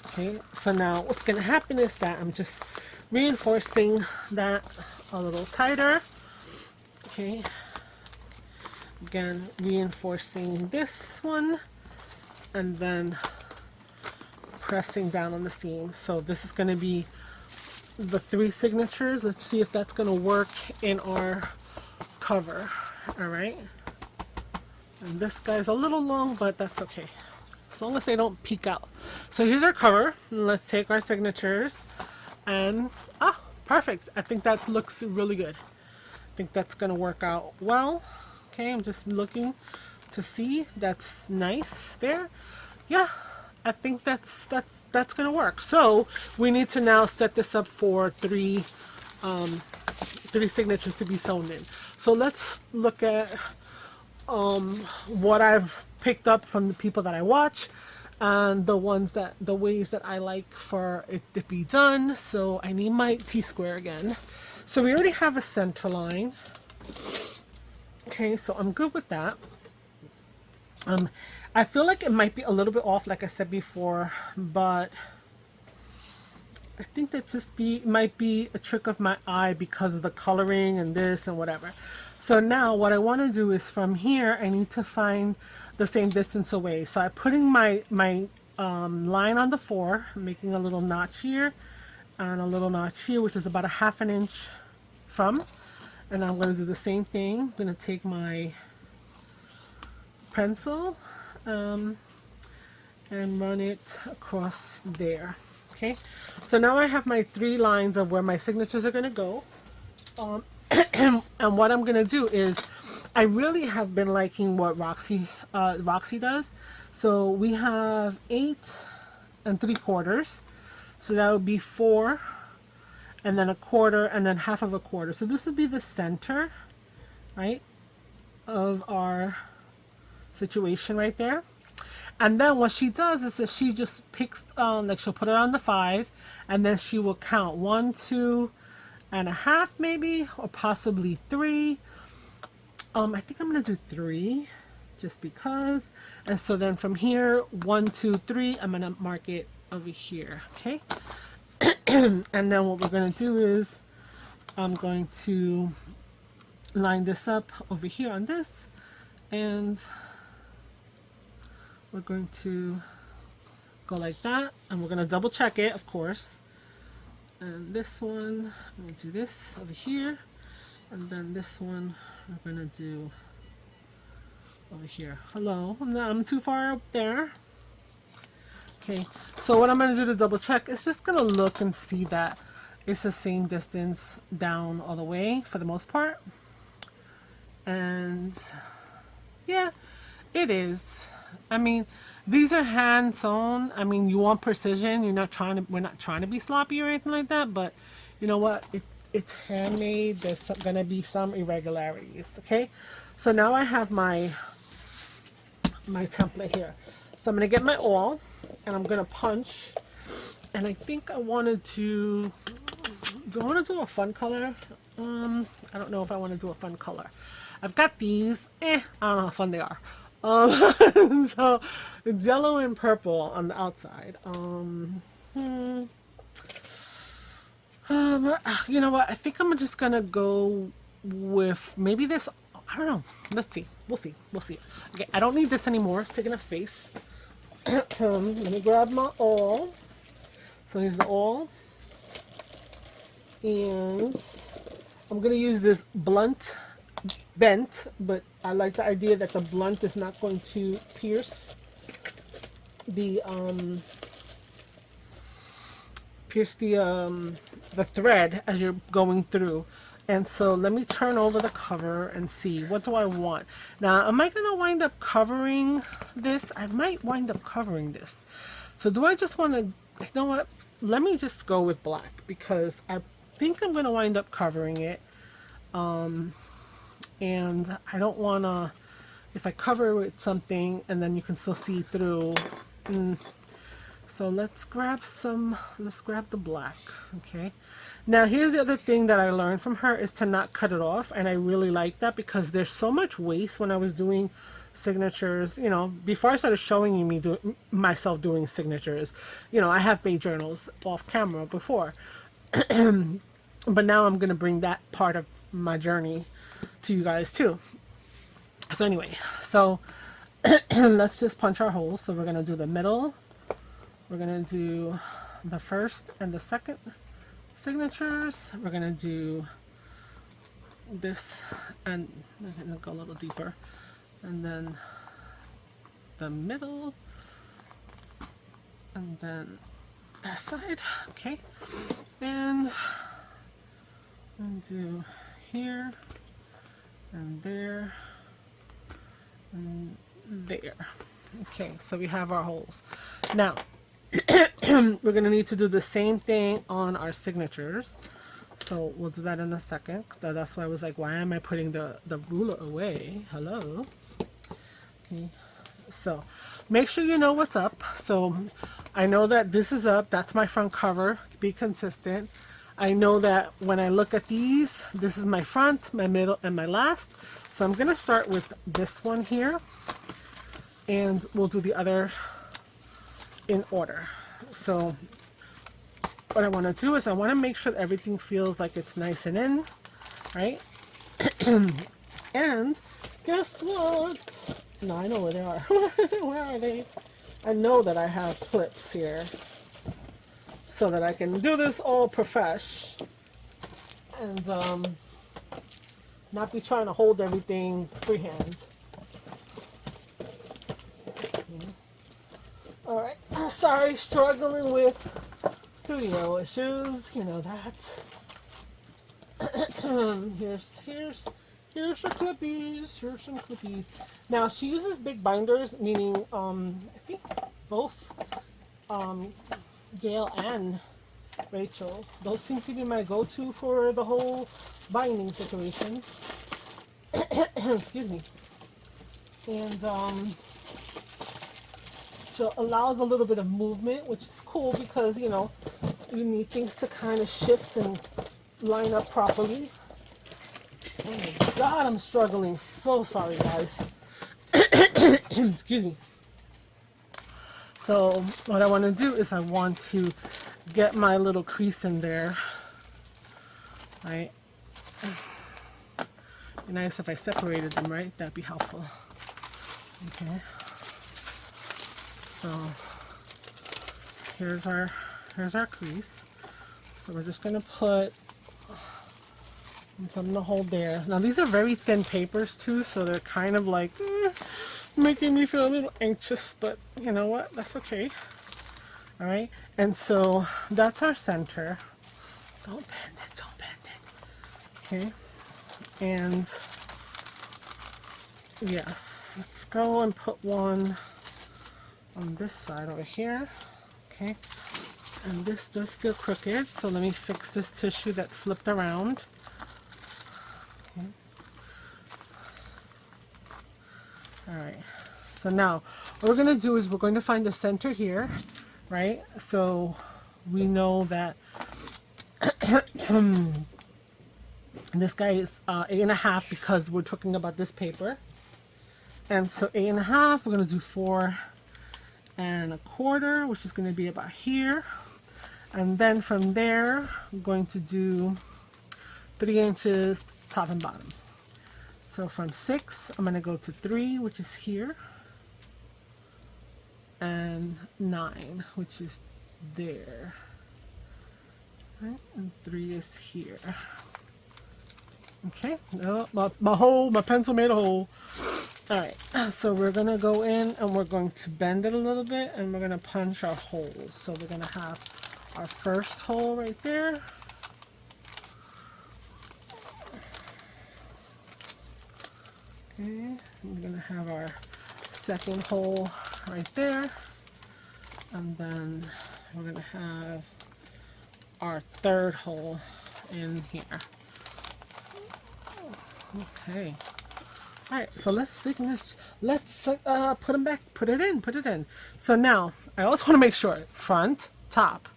Okay, so now what's gonna happen is that I'm just reinforcing that a little tighter. Okay, again reinforcing this one and then pressing down on the seam. So this is going to be the 3 signatures. Let's see if that's going to work in our cover. All right, and this guy's a little long, but that's okay as long as they don't peek out. So here's our cover. Let's take our signatures and perfect. I think that looks really good. I think that's going to work out well. Okay, I'm just looking to see. That's nice there. Yeah, I think that's gonna work. So we need to now set this up for 3 signatures to be sewn in. So let's look at what I've picked up from the people that I watch and the ways that I like for it to be done. So I need my T-square again. So we already have a center line. Okay, so I'm good with that. I feel like it might be a little bit off, like I said before, but I think that just might be a trick of my eye because of the coloring and this and whatever. So now what I want to do is from here, I need to find the same distance away. So I'm putting my line on the 4, making a little notch here and a little notch here, which is about a 1/2 inch from. And I'm going to do the same thing. I'm going to take my pencil and run it across there. Okay, so now I have my 3 lines of where my signatures are going to go. And what I'm going to do is, I really have been liking what Roxy does. So we have 8 3/4. So that would be 4, and then 1/4, and then 1/2 of a quarter. So this would be the center, right, of our situation right there. And then what she does is that she just picks, like she'll put it on the 5, and then she will count 1, 2 and a half maybe, or possibly 3. I think I'm gonna do 3, just because. And so then from here, 1, 2, 3, I'm gonna mark it over here. Okay. And then what we're gonna do is I'm going to line this up over here on this, and we're going to go like that, and we're going to double check it, of course. And this one, I'm going to do this over here, and then this one we're going to do over here. Hello, I'm too far up there. Okay, so what I'm going to do to double check is just going to look and see that it's the same distance down all the way for the most part. And yeah, it is. I mean, these are hand sewn. I mean, you want precision. We're not trying to be sloppy or anything like that, but you know what? It's handmade. There's gonna be some irregularities. Okay, so now I have my template here. So I'm gonna get my awl and I'm gonna punch. And I think I wanted to. Do I want to do a fun color? I don't know if I want to do a fun color. I've got these. I don't know how fun they are. So it's yellow and purple on the outside. You know what? I think I'm just gonna go with maybe this. I don't know. Let's see. We'll see. We'll see. Okay, I don't need this anymore. It's taking up space. Let me grab my awl. So here's the awl, and I'm gonna use this bent, but I like the idea that the blunt is not going to pierce the thread as you're going through. And so let me turn over the cover and see, what do I want? Now, am I gonna wind up covering this? I might wind up covering this. So do I just want to, you know what? Let me just go with black, because I think I'm gonna wind up covering it. And I don't want to, if I cover it with something and then you can still see through. So let's grab the black. Okay. Now here's the other thing that I learned from her, is to not cut it off. And I really like that, because there's so much waste when I was doing signatures. You know, before I started showing you myself doing signatures, you know, I have made journals off camera before. But now I'm going to bring that part of my journey to you guys too. So anyway, so let's just punch our holes. So we're going to do the middle, we're going to do the first and the second signatures, we're going to do this, and I'm going to go a little deeper, and then the middle, and then that side. Okay, and do here and there and there. Okay, so we have our holes. Now we're gonna need to do the same thing on our signatures, so we'll do that in a second. So that's why I was like, why am I putting the ruler away? Hello. Okay, so make sure you know what's up. So I know that this is up. That's my front cover. Be consistent. I know that when I look at these, this is my front, my middle, and my last. So I'm gonna start with this one here, and we'll do the other in order. So what I want to do is I want to make sure that everything feels like it's nice and in, right? And guess what? No, I know where they are. Where are they? I know that I have clips here so that I can do this all profesh and not be trying to hold everything freehand. All right. Sorry, struggling with studio issues. You know that. Here's your clippies. Here's some clippies. Now she uses big binders, meaning I think both Gail and Rachel. Those seem to be my go-to for the whole binding situation. Excuse me. And so allows a little bit of movement, which is cool because you know you need things to kind of shift and line up properly. Oh my God, I'm struggling. So sorry, guys. Excuse me. So what I want to do is I want to get my little crease in there, right? Be nice if I separated them, right? That'd be helpful. Okay. So here's our crease. So we're just gonna put something to hold there. Now these are very thin papers too, so they're kind of like making me feel a little anxious, but you know what? That's okay. All right, and so that's our center. Don't bend it, don't bend it. Okay, and yes, let's go and put one on this side over here. Okay, and this does feel crooked, so let me fix this tissue that slipped around. Okay. All right, so now what we're going to do is we're going to find the center here, right? So we know that this guy is 8.5 because we're talking about this paper. And so 8.5, we're going to do 4.25, which is going to be about here. And then from there, I'm going to do 3 inches top and bottom. So from 6, I'm going to go to 3, which is here. And 9, which is there. Right? And 3 is here. Okay, my pencil made a hole. All right, so we're gonna go in and we're going to bend it a little bit and we're gonna punch our holes. So we're gonna have our first hole right there. Okay, we're gonna have our second hole right there. And then we're gonna have our third hole in here. Okay. All right, so let's put them back, put it in. So now I also want to make sure front, top.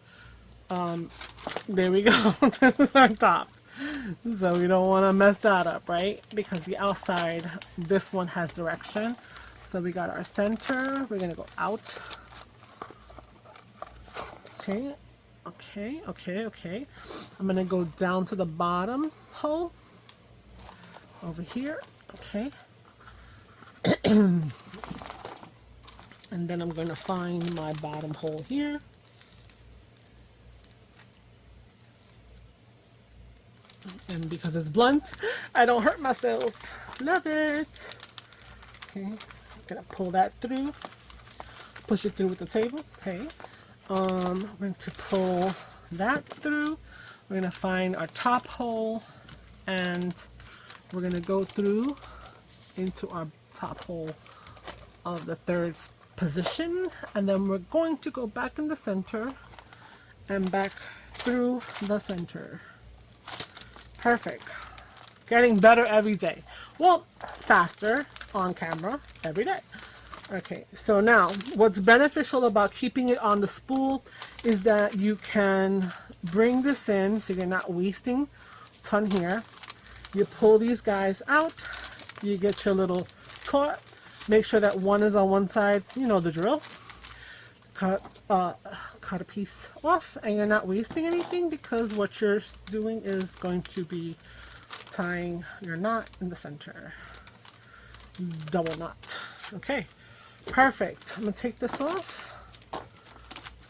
There we go. This is our top. So we don't want to mess that up, right? Because the outside, this one has direction. So we got our center. We're gonna go out. Okay, okay. I'm gonna go down to the bottom hole over here. Okay. And then I'm going to find my bottom hole here. And because it's blunt, I don't hurt myself. Love it. Okay. I'm going to pull that through. Push it through with the table. Okay. I'm going to pull that through. We're going to find our top hole and we're going to go through into our top hole of the third position, and then we're going to go back in the center and back through the center. Perfect. Getting better every day. Well, faster on camera every day. Okay, so now what's beneficial about keeping it on the spool is that you can bring this in so you're not wasting a ton here. You pull these guys out, you get your little taut, make sure that one is on one side, you know the drill. Cut a piece off, and you're not wasting anything because what you're doing is going to be tying your knot in the center. Double knot. Okay, perfect. I'm gonna take this off.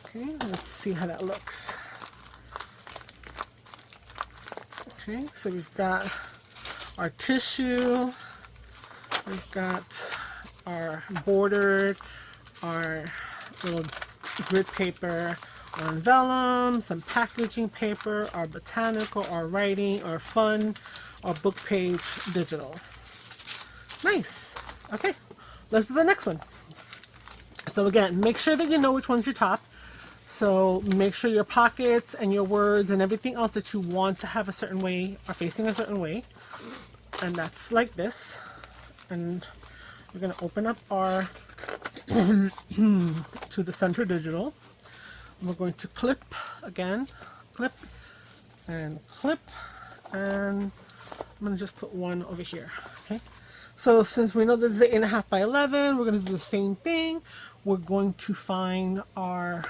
Okay, let's see how that looks. Okay, so we've got our tissue, we've got our bordered, our little grid paper, our vellum, some packaging paper, our botanical, our writing, our fun, our book page digital. Nice. Okay, let's do the next one. So again, make sure that you know which one's your top. So make sure your pockets and your words and everything else that you want to have a certain way are facing a certain way. And that's like this. And we're going to open up our to the center digital. We're going to clip again, clip, and I'm going to just put one over here. Okay. So since we know this is 8.5 by 11, we're going to do the same thing. We're going to find our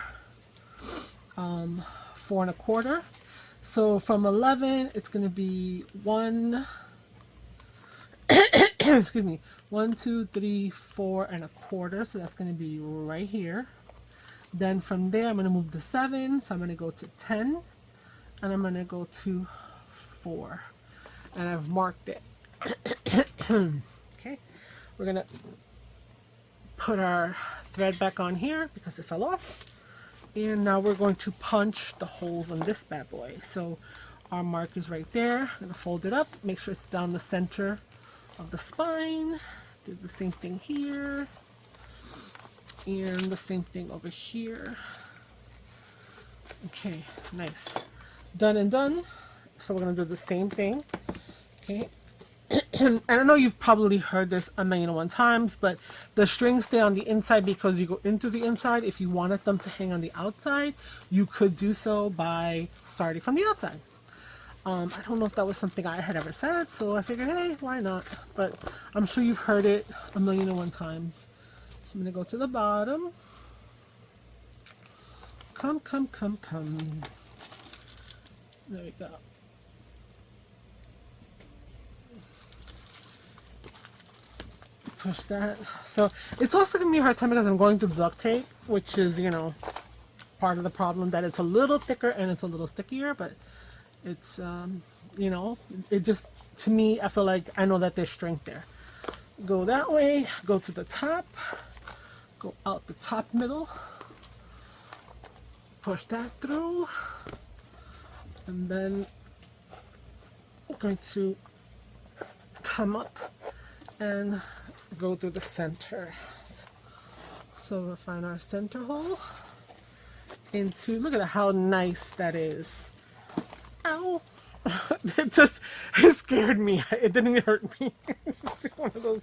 4 1/4. So from 11, it's going to be excuse me, 1, 2, 3, 4 1/4. So that's going to be right here. Then from there, I'm going to move to 7. So I'm going to go to 10, and I'm going to go to 4, and I've marked it. Okay, we're going to put our thread back on here because it fell off. And now we're going to punch the holes in this bad boy. So our mark is right there. I'm going to fold it up, make sure it's down the center of the spine. Do the same thing here. And the same thing over here. Okay, nice. Done and done. So we're going to do the same thing. Okay. And I know you've probably heard this a million and one times, but the strings stay on the inside because you go into the inside. If you wanted them to hang on the outside, you could do so by starting from the outside. I don't know if that was something I had ever said, so I figured, hey, why not? But I'm sure you've heard it a million and one times. So I'm going to go to the bottom. Come. There we go. Push that. So it's also gonna be a hard time because I'm going through duct tape, which is, you know, part of the problem, that it's a little thicker and it's a little stickier, but it's you know, it just, to me, I feel like I know that there's strength there. Go that way, go to the top, go out the top middle, push that through, and then I'm going to come up and go through the center. So we'll find our center hole into, look at how nice that is. Ow. It scared me. It didn't hurt me. It's just one of those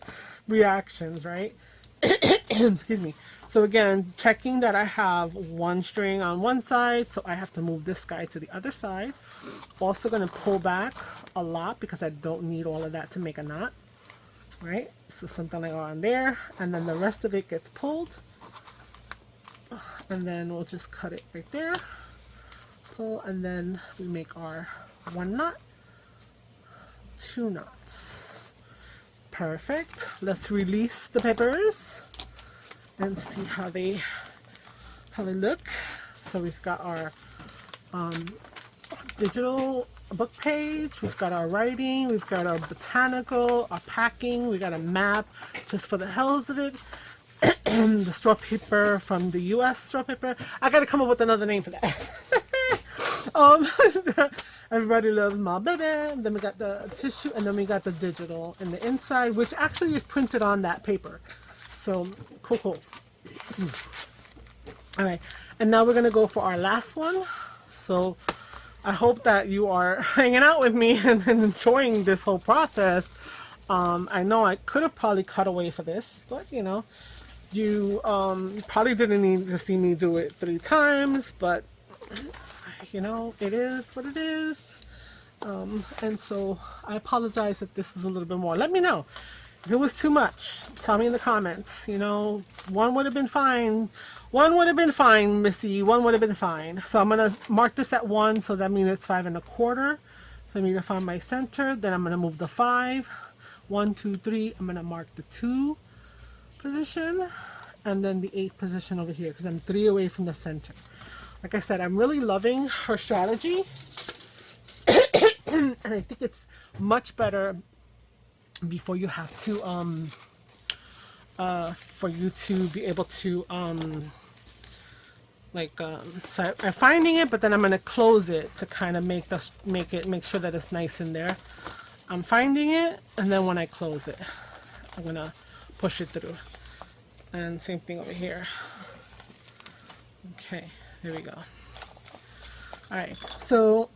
reactions, right? Excuse me. So again, checking that I have one string on one side, so I have to move this guy to the other side. Also going to pull back a lot because I don't need all of that to make a knot. Right, so something like on there, and then the rest of it gets pulled, and then we'll just cut it right there, pull, and then we make our 1 knot, 2 knots. Perfect. Let's release the papers and see how they look. So we've got our digital book page, we've got our writing, we've got our botanical, our packing, we got a map just for the hells of it. The straw paper from the US straw paper. I gotta come up with another name for that. Everybody loves my baby. Then we got the tissue, and then we got the digital in the inside, which actually is printed on that paper. So cool. All right, and now we're gonna go for our last one. So I hope that you are hanging out with me and enjoying this whole process. I know I could have probably cut away for this, but you know, you probably didn't need to see me do it 3 times, but you know, it is what it is. And so I apologize if this was a little bit more. Let me know if it was too much. Tell me in the comments. You know, one would have been fine. One would have been fine, Missy. One would have been fine. So I'm gonna mark this at 1, so that means it's 5 1/4. So I need to find my center. Then I'm gonna move the 5. 1, 2, 3. I'm gonna mark the 2 position, and then the 8 position over here because I'm 3 away from the center. Like I said, I'm really loving her strategy. And I think it's much better before you have to for you to be able to so I'm finding it, but then I'm gonna close it to kind of make sure that it's nice in there. I'm finding it, and then when I close it, I'm gonna push it through. And same thing over here. Okay, there we go. All right, so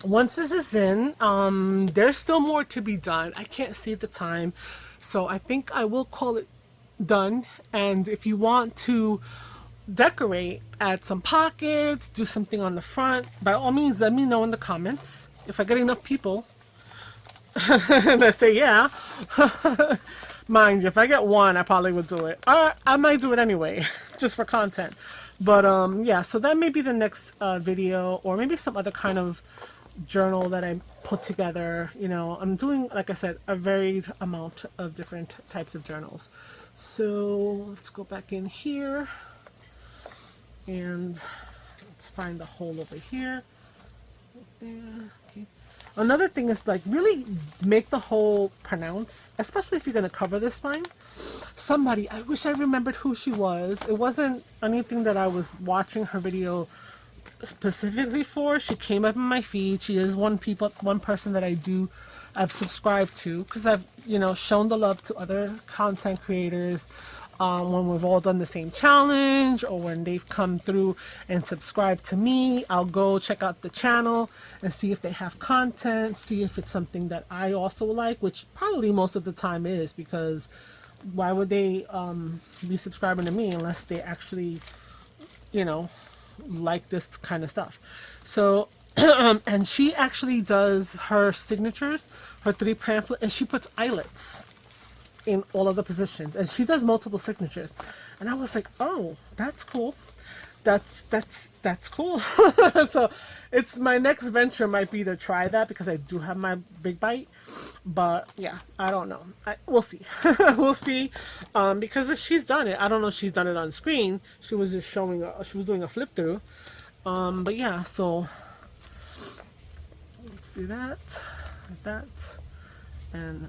once this is in, there's still more to be done. I can't see the time, so I think I will call it done. And if you want to decorate, add some pockets, do something on the front, by all means, let me know in the comments. If I get enough people that say yeah, mind you, if I get 1, I probably would do it. Or I might do it anyway, just for content. But yeah, so that may be the next video, or maybe some other kind of journal that I put together. You know, I'm doing, like I said, a varied amount of different types of journals. So let's go back in here and let's find the hole over here. Right there. Okay. Another thing is, like, really make the hole pronounced, especially if you're going to cover this line. Somebody, I wish I remembered who she was. It wasn't anything that I was watching her video specifically for. She came up in my feed. She is one person that I've subscribed to, because I've, you know, shown the love to other content creators when we've all done the same challenge, or when they've come through and subscribed to me. I'll go check out the channel and see if they have content, see if it's something that I also like, which probably most of the time is, because why would they be subscribing to me unless they actually, you know, like this kind of stuff. So and she actually does her signatures, her 3 pamphlet, and she puts eyelets in all of the positions, and she does multiple signatures. And I was like, oh, that's cool. That's cool. So it's my next venture might be to try that, because I do have my big bite. But yeah, I don't know. We'll see. We'll see. Because if she's done it, I don't know if she's done it on screen. She was just showing. She was doing a flip through. But yeah. So let's do that. That. And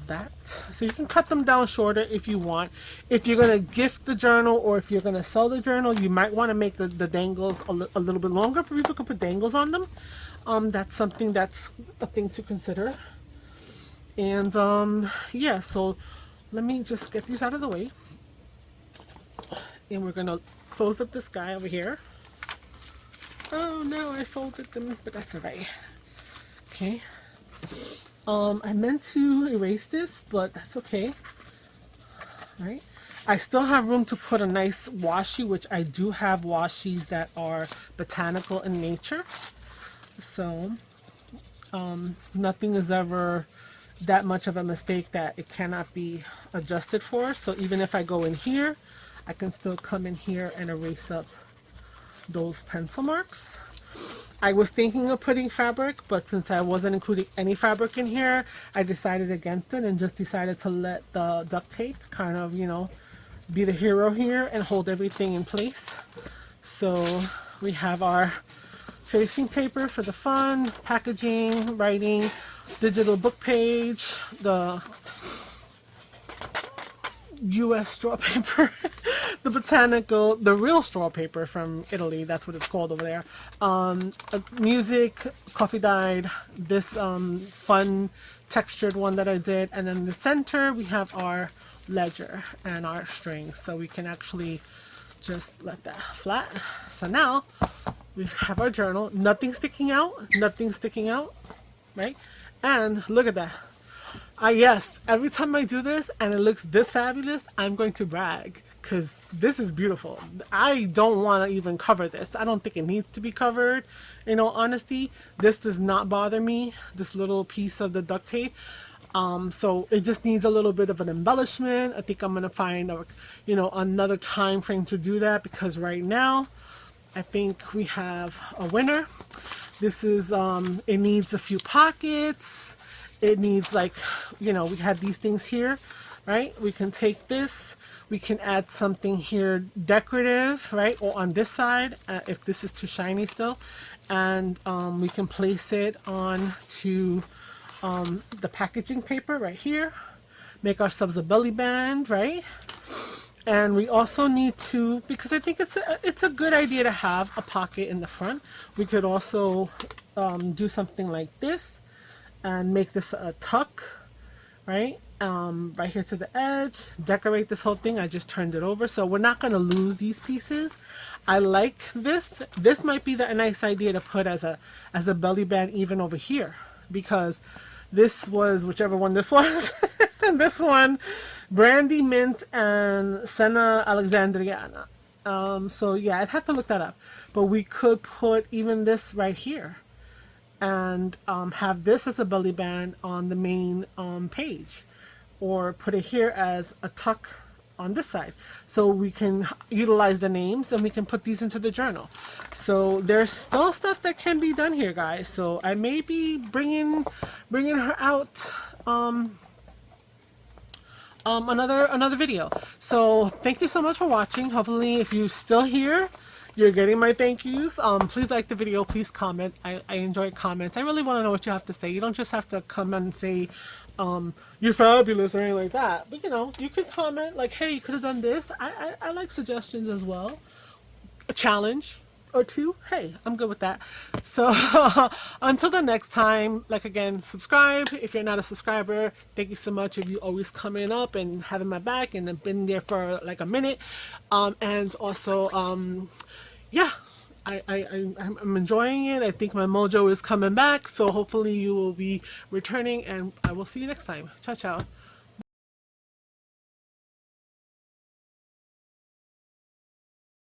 that. So you can cut them down shorter if you want. If you're gonna gift the journal, or if you're gonna sell the journal, you might want to make the dangles a little bit longer. People can put dangles on them. That's something that's a thing to consider. And yeah, so let me just get these out of the way, and we're gonna close up this guy over here. Oh no, I folded them, but that's alright. Okay. I meant to erase this, but that's okay. Right? I still have room to put a nice washi, which I do have washies that are botanical in nature. So, nothing is ever that much of a mistake that it cannot be adjusted for. So even if I go in here, I can still come in here and erase up those pencil marks. I was thinking of putting fabric, but since I wasn't including any fabric in here, I decided against it and just decided to let the duct tape kind of, you know, be the hero here and hold everything in place. So we have our tracing paper for the fun, packaging, writing, digital book page, the US straw paper, the real straw paper from Italy, that's what it's called over there. Music, coffee dyed, this fun textured one that I did, and then in the center we have our ledger and our string, so we can actually just let that flat. So now we have our journal, nothing sticking out, right? And look at that. Yes, every time I do this and it looks this fabulous, I'm going to brag. because this is beautiful. I don't want to even cover this. I don't think it needs to be covered, in all honesty. This does not bother me, this little piece of the duct tape. So it just needs a little bit of an embellishment. I think I'm gonna find a, another time frame to do that, because right now I think we have a winner. This is it needs a few pockets. It needs, like, we had these things here, right? We can take this, we can add something here decorative, right? Or on this side, if this is too shiny still, and we can place it on to the packaging paper right here, make ourselves a belly band, right? And we also need to, because I think it's a good idea to have a pocket in the front. We could also do something like this and make this a tuck, right? Right here to the edge, decorate this whole thing. I just turned it over, so we're not going to lose these pieces. I like this. This might be a nice idea to put as a belly band even over here, because this was, whichever one this was, this one, Brandy Mint and Senna Alexandriana. So yeah, I'd have to look that up. But we could put even this right here and have this as a belly band on the main page, or put it here as a tuck on this side, so we can utilize the names and we can put these into the journal. So there's still stuff that can be done here, guys. So I may be bringing her out another video. So thank you so much for watching. Hopefully, if you're still here, you're getting my thank yous. Please like the video, please comment. I enjoy comments. I really want to know what you have to say. You don't just have to come and say you're fabulous or anything like that, but you could comment like, hey, you could have done this. I like suggestions as well. A challenge or two, hey, I'm good with that. So until the next time, like, again, subscribe if you're not a subscriber. Thank you so much if you always coming up and having my back and have been there for like a minute. And also yeah, I'm enjoying it. I think my mojo is coming back, so hopefully you will be returning, and I will see you next time. Ciao, ciao.